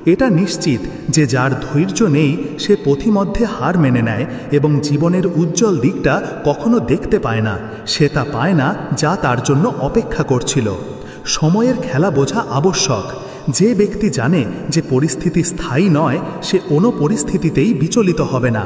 এটা নিশ্চিত যে যার ধৈর্য নেই সে পথিমধ্যে হার মেনে নেয় এবং জীবনের উজ্জ্বল দিকটা কখনো দেখতে পায় না। সে তা পায় না যা তার জন্য অপেক্ষা করছিল। সময়ের খেলা বোঝা আবশ্যক। যে ব্যক্তি জানে যে পরিস্থিতি স্থায়ী নয়, সে কোনো পরিস্থিতিতেই বিচলিত হবে না।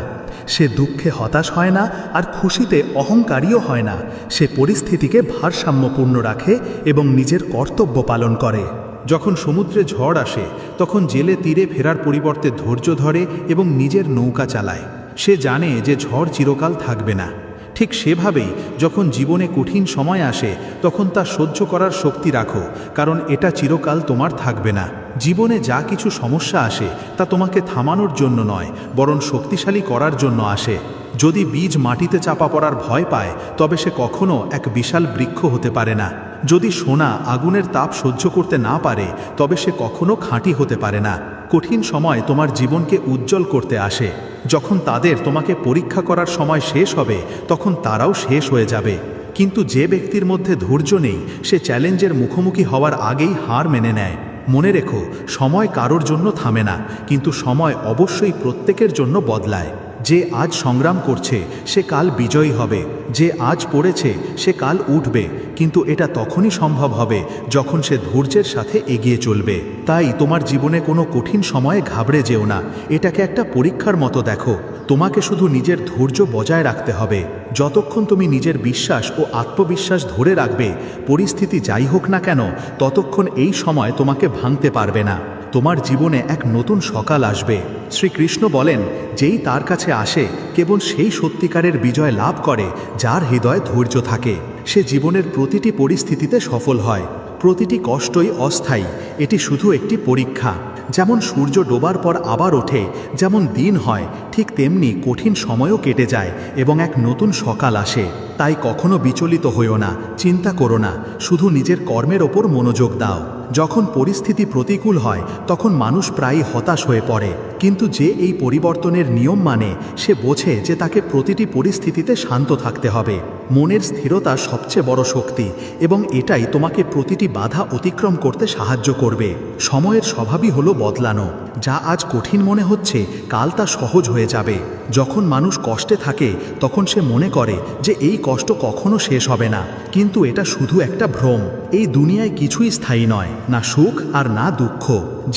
সে দুঃখে হতাশ হয় না আর খুশিতে অহংকারীও হয় না। সে পরিস্থিতিকে ভারসাম্যপূর্ণ রাখে এবং নিজের কর্তব্য পালন করে। যখন সমুদ্রে ঝড় আসে তখন জেলে তীরে ফেরার পরিবর্তে ধৈর্য ধরে এবং নিজের নৌকা চালায়। সে জানে যে ঝড় চিরকাল থাকবে না। ঠিক সেভাবেই যখন জীবনে কঠিন সময় আসে তখন তা সহ্য করার শক্তি রাখো, কারণ এটা চিরকাল তোমার থাকবে না। জীবনে যা কিছু সমস্যা আসে তা তোমাকে থামানোর জন্য নয়, বরং শক্তিশালী করার জন্য আসে। যদি বীজ মাটিতে চাপা পড়ার ভয় পায় তবে সে কখনো এক বিশাল বৃক্ষ হতে পারে না। যদি সোনা আগুনের তাপ সহ্য করতে না পারে তবে সে কখনো খাঁটি হতে পারে না। কঠিন সময় তোমার জীবনকে উজ্জ্বল করতে আসে। যখন তাদের তোমাকে পরীক্ষা করার সময় শেষ হবে তখন তারাও শেষ হয়ে যাবে। কিন্তু যে ব্যক্তির মধ্যে ধৈর্য নেই সে চ্যালেঞ্জের মুখোমুখি হওয়ার আগেই হার মেনে নেয়। মনে রেখো, সময় কারোর জন্য থামে না, কিন্তু সময় অবশ্যই প্রত্যেকের জন্য বদলায়। যে আজ সংগ্রাম করছে সে কাল বিজয়ী হবে। যে আজ পড়েছে সে কাল উঠবে, কিন্তু এটা তখনই সম্ভব হবে যখন সে ধৈর্যের সাথে এগিয়ে চলবে। তাই তোমার জীবনে কোনো কঠিন সময়ে ঘাবড়ে যেও না। এটাকে একটা পরীক্ষার মতো দেখো। তোমাকে শুধু নিজের ধৈর্য বজায় রাখতে হবে। যতক্ষণ তুমি নিজের বিশ্বাস ও আত্মবিশ্বাস ধরে রাখবে, পরিস্থিতি যাই হোক না কেন, ততক্ষণ এই সময় তোমাকে ভাঙতে পারবে না। তোমার জীবনে এক নতুন সকাল আসবে। শ্রীকৃষ্ণ বলেন, যেই তার কাছে আসে কেবল সেই সত্যিকারের বিজয় লাভ করে যার হৃদয়ে ধৈর্য থাকে। সে জীবনের প্রতিটি পরিস্থিতিতে সফল হয়। প্রতিটি কষ্টই অস্থায়ী, এটি শুধু একটি পরীক্ষা। যেমন সূর্য ডোবার পর আবার ওঠে, যেমন দিন হয়, ঠিক তেমনি কঠিন সময়ও কেটে যায় এবং এক নতুন সকাল আসে। তাই কখনো বিচলিত হইও না, চিন্তা করো না, শুধু নিজের কর্মের ওপর মনোযোগ দাও। যখন পরিস্থিতি প্রতিকূল হয় তখন মানুষ প্রায়ই হতাশ হয়ে পড়ে, কিন্তু যে এই পরিবর্তনের নিয়ম মানে সে বোঝে যে তাকে প্রতিটি পরিস্থিতিতে শান্ত থাকতে হবে। মনের স্থিরতা সবচেয়ে বড় শক্তি এবং এটাই তোমাকে প্রতিটি বাধা অতিক্রম করতে সাহায্য করবে। সময়ের স্বভাবই হলো বদলানো। যা আজ কঠিন মনে হচ্ছে কাল তা সহজ হয়ে যাবে। যখন মানুষ কষ্টে থাকে তখন সে মনে করে যে এই কষ্ট কখনো শেষ হবে না, কিন্তু এটা শুধু একটা ভ্রম। এই দুনিয়ায় কিছুই স্থায়ী নয়, না সুখ আর না দুঃখ।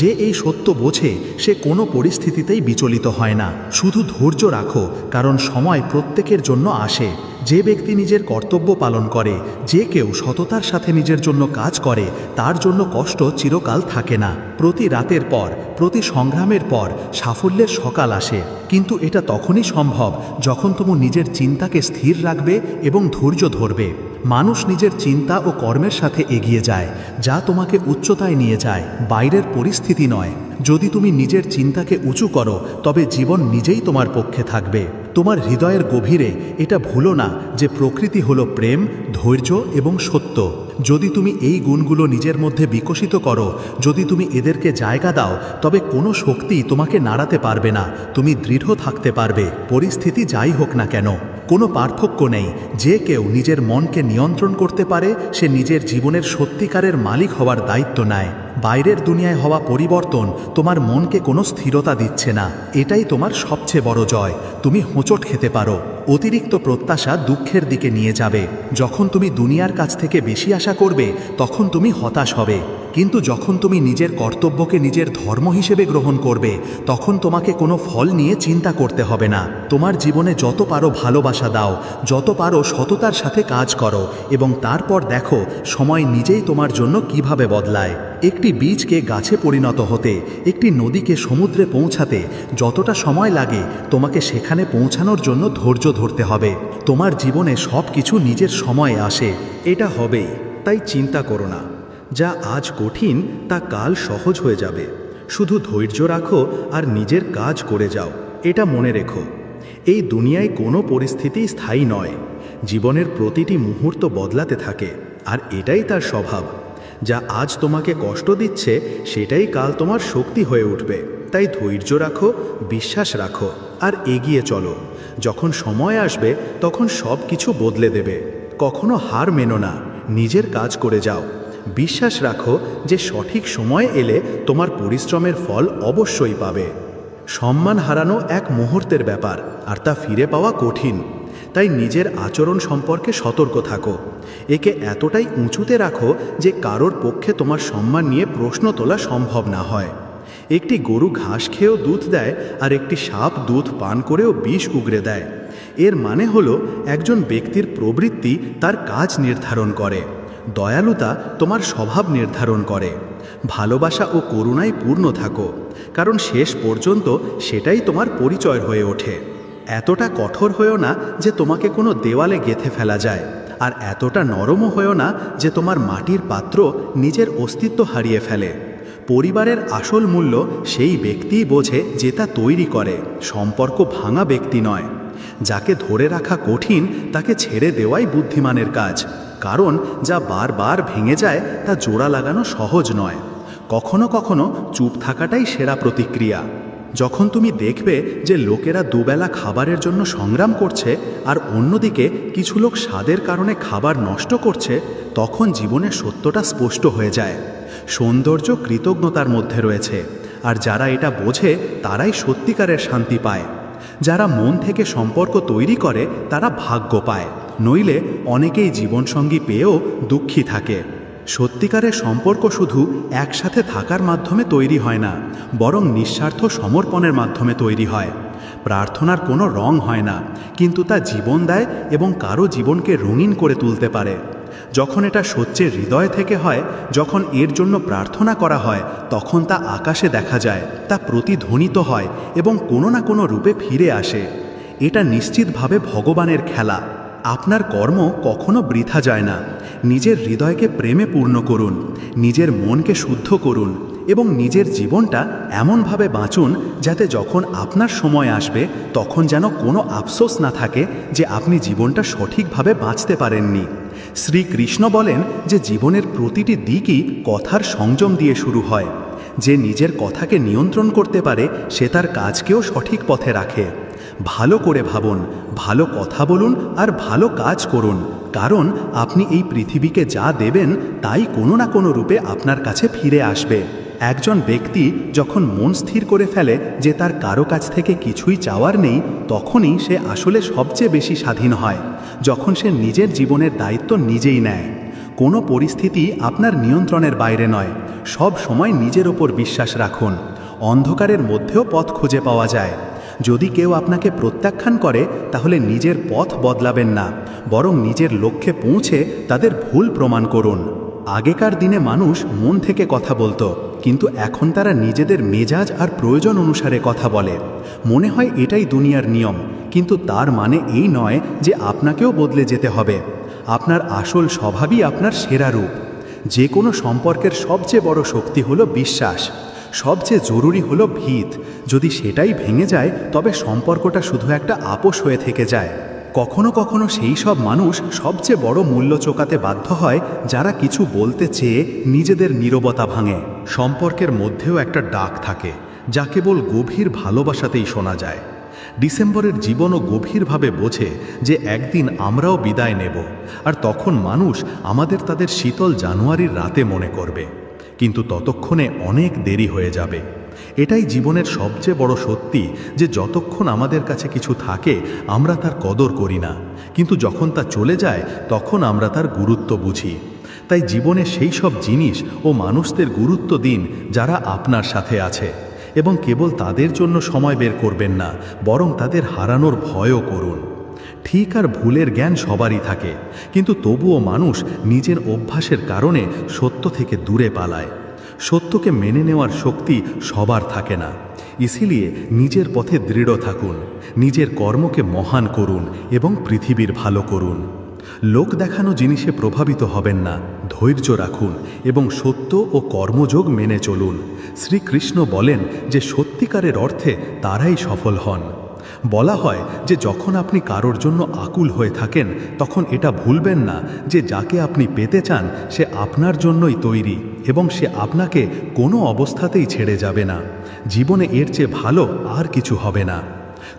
যে এই সত্য বোঝে সে কোনো পরিস্থিতিতেই বিচলিত হয় না। শুধু ধৈর্য রাখো, কারণ সময় প্রত্যেকের জন্য আসে। যে ব্যক্তি নিজের কর্তব্য পালন করে, যে কেউ সততার সাথে নিজের জন্য কাজ করে, তার জন্য কষ্ট চিরকাল থাকে না। প্রতি রাতের পর, প্রতি সংগ্রামের পর সাফল্যের সকাল আসে, কিন্তু এটা তখনই সম্ভব যখন তুমি নিজের চিন্তাকে স্থির রাখবে এবং ধৈর্য ধরবে। মানুষ নিজের চিন্তা ও কর্মের সাথে এগিয়ে যায়, যা তোমাকে উচ্চতায় নিয়ে যায়, বাইরের পরিস্থিতি নয়। যদি তুমি নিজের চিন্তাকে উঁচু করো তবে জীবন নিজেই তোমার পক্ষে থাকবে। তোমার হৃদয়ের গভীরে এটা ভুলো না যে প্রকৃতি হলো প্রেম, ধৈর্য এবং সত্য। যদি তুমি এই গুণগুলো নিজের মধ্যে বিকশিত করো, যদি তুমি এদেরকে জায়গা দাও, তবে কোনো শক্তি তোমাকে নাড়াতে পারবে না। তুমি দৃঢ় থাকতে পারবে, পরিস্থিতি যাই হোক না কেন। কোনো পার্থক্য নেই। যে কেউ নিজের মনকে নিয়ন্ত্রণ করতে পারে সে নিজের জীবনের সত্যিকারের মালিক হওয়ার দায়িত্ব নেয়। বাইরের দুনিয়ায় হওয়া পরিবর্তন তোমার মনকে কোনো স্থিরতা দিচ্ছে না। এটাই তোমার সবচেয়ে বড় জয়। তুমি হোঁচট খেতে পারো, অতিরিক্ত প্রত্যাশা দুঃখের দিকে নিয়ে যাবে। যখন তুমি দুনিয়ার কাছ থেকে বেশি আশা করবে তখন তুমি হতাশ হবে, কিন্তু যখন তুমি নিজের কর্তব্যকে নিজের ধর্ম হিসেবে গ্রহণ করবে তখন তোমাকে কোনো ফল নিয়ে চিন্তা করতে হবে না। তোমার জীবনে যত পারো ভালোবাসা দাও, যত পারো সততার সাথে কাজ করো এবং তারপর দেখো সময় নিজেই তোমার জন্য কিভাবে বদলায়। একটি বীজকে গাছে পরিণত হতে, একটি নদীকে সমুদ্রে পৌঁছাতে যতটা সময় লাগে তোমাকে সেখানে পৌঁছানোর জন্য ধৈর্য ধরতে হবে। তোমার জীবনে সব কিছু নিজের সময়ে আসে, এটা হবেই। তাই চিন্তা করো না। যা আজ কঠিন তা কাল সহজ হয়ে যাবে। শুধু ধৈর্য রাখো আর নিজের কাজ করে যাও। এটা মনে রেখো, এই দুনিয়ায় কোনো পরিস্থিতি স্থায়ী নয়। জীবনের প্রতিটি মুহূর্ত বদলাতে থাকে, আর এটাই তার স্বভাব। যা আজ তোমাকে কষ্ট দিচ্ছে সেটাই কাল তোমার শক্তি হয়ে উঠবে। তাই ধৈর্য রাখো, বিশ্বাস রাখো আর এগিয়ে চলো। যখন সময় আসবে তখন সব কিছু বদলে দেবে। কখনো হার মেনো না, নিজের কাজ করে যাও। বিশ্বাস রাখো যে সঠিক সময় এলে তোমার পরিশ্রমের ফল অবশ্যই পাবে। সম্মান হারানো এক মুহূর্তের ব্যাপার, আর তা ফিরে পাওয়া কঠিন। তাই নিজের আচরণ সম্পর্কে সতর্ক থাকো। একে এতটাই উঁচুতে রাখো যে কারোর পক্ষে তোমার সম্মান নিয়ে প্রশ্ন তোলা সম্ভব না হয়। একটি গরু ঘাস খেয়েও দুধ দেয়, আর একটি সাপ দুধ পান করেও বিষ উগরে দেয়। এর মানে হলো একজন ব্যক্তির প্রবৃত্তি তার কাজ নির্ধারণ করে, দয়ালুতা তোমার স্বভাব নির্ধারণ করে। ভালোবাসা ও করুণায় পূর্ণ থাকো, কারণ শেষ পর্যন্ত সেটাই তোমার পরিচয় হয়ে ওঠে। এতটা কঠোর হয়েও না যে তোমাকে কোনো দেওয়ালে গেঁথে ফেলা যায়, আর এতটা নরমও হয়েও না যে তোমার মাটির পাত্র নিজের অস্তিত্ব হারিয়ে ফেলে। পরিবারের আসল মূল্য সেই ব্যক্তিই বোঝে যে তা তৈরি করে, সম্পর্ক ভাঙা ব্যক্তি নয়। যাকে ধরে রাখা কঠিন তাকে ছেড়ে দেওয়াই বুদ্ধিমানের কাজ, কারণ যা বারবার ভেঙে যায় তা জোড়া লাগানো সহজ নয়। কখনো কখনো চুপ থাকাটাই সেরা প্রতিক্রিয়া। যখন তুমি দেখবে যে লোকেরা দুবেলা খাবারের জন্য সংগ্রাম করছে আর অন্যদিকে কিছু লোক স্বাদের কারণে খাবার নষ্ট করছে, তখন জীবনের সত্যটা স্পষ্ট হয়ে যায়। সৌন্দর্য কৃতজ্ঞতার মধ্যে রয়েছে, আর যারা এটা বোঝে তারাই সত্যিকারের শান্তি পায়। যারা মন থেকে সম্পর্ক তৈরি করে তারা ভাগ্য পায়, নইলে অনেকেই জীবনসঙ্গী পেয়েও দুঃখী থাকে। সত্যিকারের সম্পর্ক শুধু একসাথে থাকার মাধ্যমে তৈরি হয় না, বরং নিঃস্বার্থ সমর্পণের মাধ্যমে তৈরি হয়। প্রার্থনার কোনো রং হয় না, কিন্তু তা জীবন দেয় এবং কারো জীবনকে রঙিন করে তুলতে পারে। যখন এটা সত্যের হৃদয় থেকে হয়, যখন এর জন্য প্রার্থনা করা হয়, তখন তা আকাশে দেখা যায়, তা প্রতিধ্বনিত হয় এবং কোনো না কোনো রূপে ফিরে আসে। এটা নিশ্চিতভাবে ভগবানের খেলা। আপনার কর্ম কখনো বৃথা যায় না। নিজের হৃদয়কে প্রেমে পূর্ণ করুন, নিজের মনকে শুদ্ধ করুন এবং নিজের জীবনটা এমনভাবে বাঁচুন যাতে যখন আপনার সময় আসবে তখন যেন কোনো আফসোস না থাকে যে আপনি জীবনটা সঠিকভাবে বাঁচতে পারেননি। শ্রীকৃষ্ণ বলেন যে জীবনের প্রতিটি দিকই কথার সংযম দিয়ে শুরু হয়। যে নিজের কথাকে নিয়ন্ত্রণ করতে পারে সে তার কাজকেও সঠিক পথে রাখে। ভালো করে ভাবুন, ভালো কথা বলুন আর ভালো কাজ করুন, কারণ আপনি এই পৃথিবীকে যা দেবেন তাই কোনো না কোনো রূপে আপনার কাছে ফিরে আসবে। একজন ব্যক্তি যখন মন স্থির করে ফেলে যে তার কারো কাছ থেকে কিছুই চাওয়ার নেই, তখনই সে আসলে সবচেয়ে বেশি স্বাধীন হয়, যখন সে নিজের জীবনের দায়িত্ব নিজেই নেয়। কোনো পরিস্থিতি আপনার নিয়ন্ত্রণের বাইরে নয়। সব সময় নিজের ওপর বিশ্বাস রাখুন। অন্ধকারের মধ্যেও পথ খুঁজে পাওয়া যায়। যদি কেউ আপনাকে প্রত্যাখ্যান করে তাহলে নিজের পথ বদলাবেন না, বরং নিজের লক্ষ্যে পৌঁছে তাদের ভুল প্রমাণ করুন। আগেকার দিনে মানুষ মন থেকে কথা বলতো, কিন্তু এখন তারা নিজেদের মেজাজ আর প্রয়োজন অনুসারে কথা বলে। মনে হয় এটাই দুনিয়ার নিয়ম, কিন্তু তার মানে এই নয় যে আপনাকেও বদলে যেতে হবে। আপনার আসল স্বভাবই আপনার সেরা রূপ। যে কোনো সম্পর্কের সবচেয়ে বড় শক্তি হলো বিশ্বাস। সবচেয়ে জরুরি হলো ভিত। যদি সেটাই ভেঙে যায় তবে সম্পর্কটা শুধু একটা আপোষ হয়ে থেকে যায়। কখনো কখনো সেই সব মানুষ সবচেয়ে বড় মূল্য চোকাতে বাধ্য হয় যারা কিছু বলতে চেয়ে নিজেদের নীরবতা ভাঙে। সম্পর্কের মধ্যেও একটা ডাক থাকে যা কেবল গভীর ভালোবাসাতেই শোনা যায়। ডিসেম্বরের জীবনও গভীরভাবে বোঝে যে একদিন আমরাও বিদায় নেব, আর তখন মানুষ আমাদের তাদের শীতল জানুয়ারির রাতে মনে করবে, কিন্তু ততক্ষণে অনেক দেরি হয়ে যাবে। এটাই জীবনের সবচেয়ে বড় সত্যি যে যতক্ষণ আমাদের কাছে কিছু থাকে আমরা তার কদর করি না, কিন্তু যখন তা চলে যায় তখন আমরা তার গুরুত্ব বুঝি। তাই জীবনে সেই সব জিনিস ও মানুষদের গুরুত্ব দিন যারা আপনার সাথে আছে, এবং কেবল তাদের জন্য সময় বের করবেন না, বরং তাদের হারানোর ভয়ও করুন। ঠিক আর ভুলের জ্ঞান সবারই থাকে, কিন্তু তবুও মানুষ নিজের অভ্যাসের কারণে সত্য থেকে দূরে পালায়। সত্যকে মেনে নেওয়ার শক্তি সবার থাকে না। ইসিলিয়ে নিজের পথে দৃঢ় থাকুন, নিজের কর্মকে মহান করুন এবং পৃথিবীর ভালো করুন। লোক দেখানো জিনিসে প্রভাবিত হবেন না, ধৈর্য রাখুন এবং সত্য ও কর্মযোগ মেনে চলুন। শ্রীকৃষ্ণ বলেন যে সত্যিকারের অর্থে তারাই সফল হন। বলা হয় যে যখন আপনি কারোর জন্য আকুল হয়ে থাকেন তখন এটা ভুলবেন না যে যাকে আপনি পেতে চান সে আপনার জন্যই তৈরি এবং সে আপনাকে কোনো অবস্থাতেই ছেড়ে যাবে না। জীবনে এর চেয়ে ভালো আর কিছু হবে না।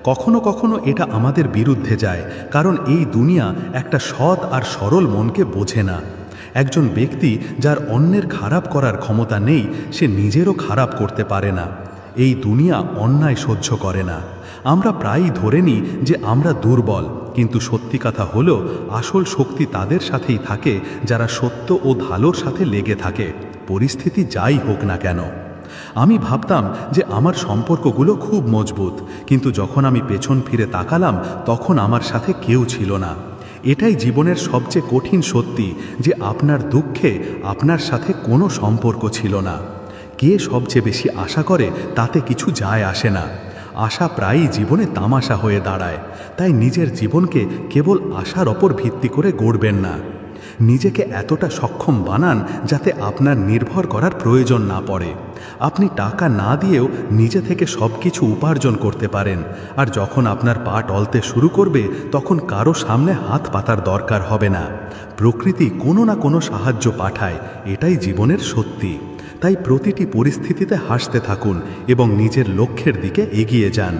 কখনো কখনো এটা আমাদের বিরুদ্ধে যায়, কারণ এই দুনিয়া একটা সৎ আর সরল মনকে বোঝে না। একজন ব্যক্তি যার অন্যের খারাপ করার ক্ষমতা নেই সে নিজেরও খারাপ করতে পারে না। এই দুনিয়া অন্যায় সহ্য করে না। আমরা প্রায়ই ধরে নিই যে আমরা দুর্বল, কিন্তু সত্যি কথা হলো আসল শক্তি তাদের সাথেই থাকে যারা সত্য ও ভালোর সাথে লেগে থাকে, পরিস্থিতি যাই হোক না কেন। আমি ভাবতাম যে আমার সম্পর্কগুলো খুব মজবুত, কিন্তু যখন আমি পেছন ফিরে তাকালাম তখন আমার সাথে কেউ ছিল না। এটাই জীবনের সবচেয়ে কঠিন সত্যি যে আপনার দুঃখে আপনার সাথে কোনো সম্পর্ক ছিল না। কে সবচেয়ে বেশি আশা করে তাতে কিছু যায় আসে না। আশা প্রায়ই জীবনে তামাশা হয়ে দাঁড়ায়। তাই নিজের জীবনকে কেবল আশার ওপর ভিত্তি করে গড়বেন না। নিজেকে এতটা সক্ষম বানান যাতে আপনার নির্ভর করার প্রয়োজন না পড়ে। আপনি টাকা না দিয়েও নিজে থেকে সব কিছু উপার্জন করতে পারেন, আর যখন আপনার পা টলতে শুরু করবে তখন কারো সামনে হাত পাতার দরকার হবে না। প্রকৃতি কোনো না কোনো সাহায্য পাঠায়, এটাই জীবনের সত্যি। তাই প্রতিটি পরিস্থিতিতে হাসতে থাকুন এবং নিজের লক্ষ্যের দিকে এগিয়ে যান।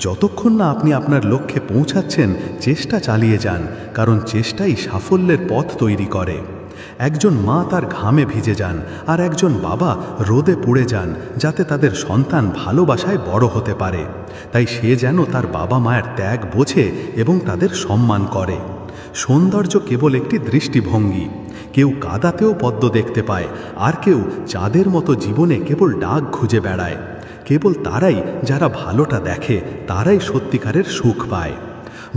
যতক্ষণ না আপনি আপনার লক্ষ্যে পৌঁছাচ্ছেন চেষ্টা চালিয়ে যান, কারণ চেষ্টাই সাফল্যের পথ তৈরি করে। একজন মা তার ঘামে ভিজে যান আর একজন বাবা রোদে পুড়ে যান যাতে তাদের সন্তান ভালোবাসায় বড় হতে পারে। তাই সে যেন তার বাবা মায়ের ত্যাগ বোঝে এবং তাদের সম্মান করে। সৌন্দর্য কেবল একটি দৃষ্টিভঙ্গি। কেউ কাদাতেও পদ্ম দেখতে পায়, আর কেউ চাঁদের মতো জীবনে কেবল ডাক খুঁজে বেড়ায়। কেবল তারাই যারা ভালোটা দেখে তারাই সত্যিকারের সুখ পায়।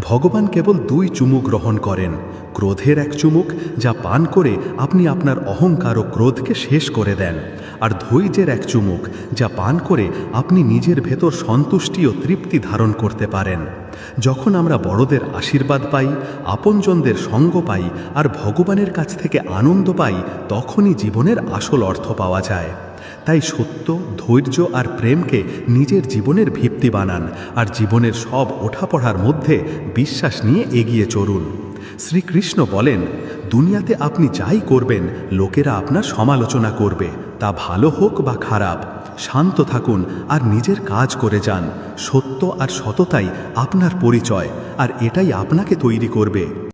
ভগবান কেবল 2 চুমুক গ্রহণ করেন, ক্রোধের এক চুমুক যা পান করে আপনি আপনার অহংকার ও ক্রোধকে শেষ করে দেন, আর ধৈর্যের এক চুমুক যা পান করে আপনি নিজের ভেতর সন্তুষ্টি ও তৃপ্তি ধারণ করতে পারেন। যখন আমরা বড়দের আশীর্বাদ পাই, আপনজনদের সঙ্গ পাই আর ভগবানের কাছ থেকে আনন্দ পাই, তখনই জীবনের আসল অর্থ পাওয়া যায়। তাই সত্য, ধৈর্য আর প্রেমকে নিজের জীবনের ভিত্তি বানান আর জীবনের সব ওঠাপড়ার মধ্যে বিশ্বাস নিয়ে এগিয়ে চলুন। শ্রীকৃষ্ণ বলেন, দুনিয়াতে আপনি যাই করবেন লোকেরা আপনার সমালোচনা করবে, তা ভালো হোক বা খারাপ। শান্ত থাকুন আর নিজের কাজ করে যান। সত্য আর সততাই আপনার পরিচয়, আর এটাই আপনাকে তৈরি করবে।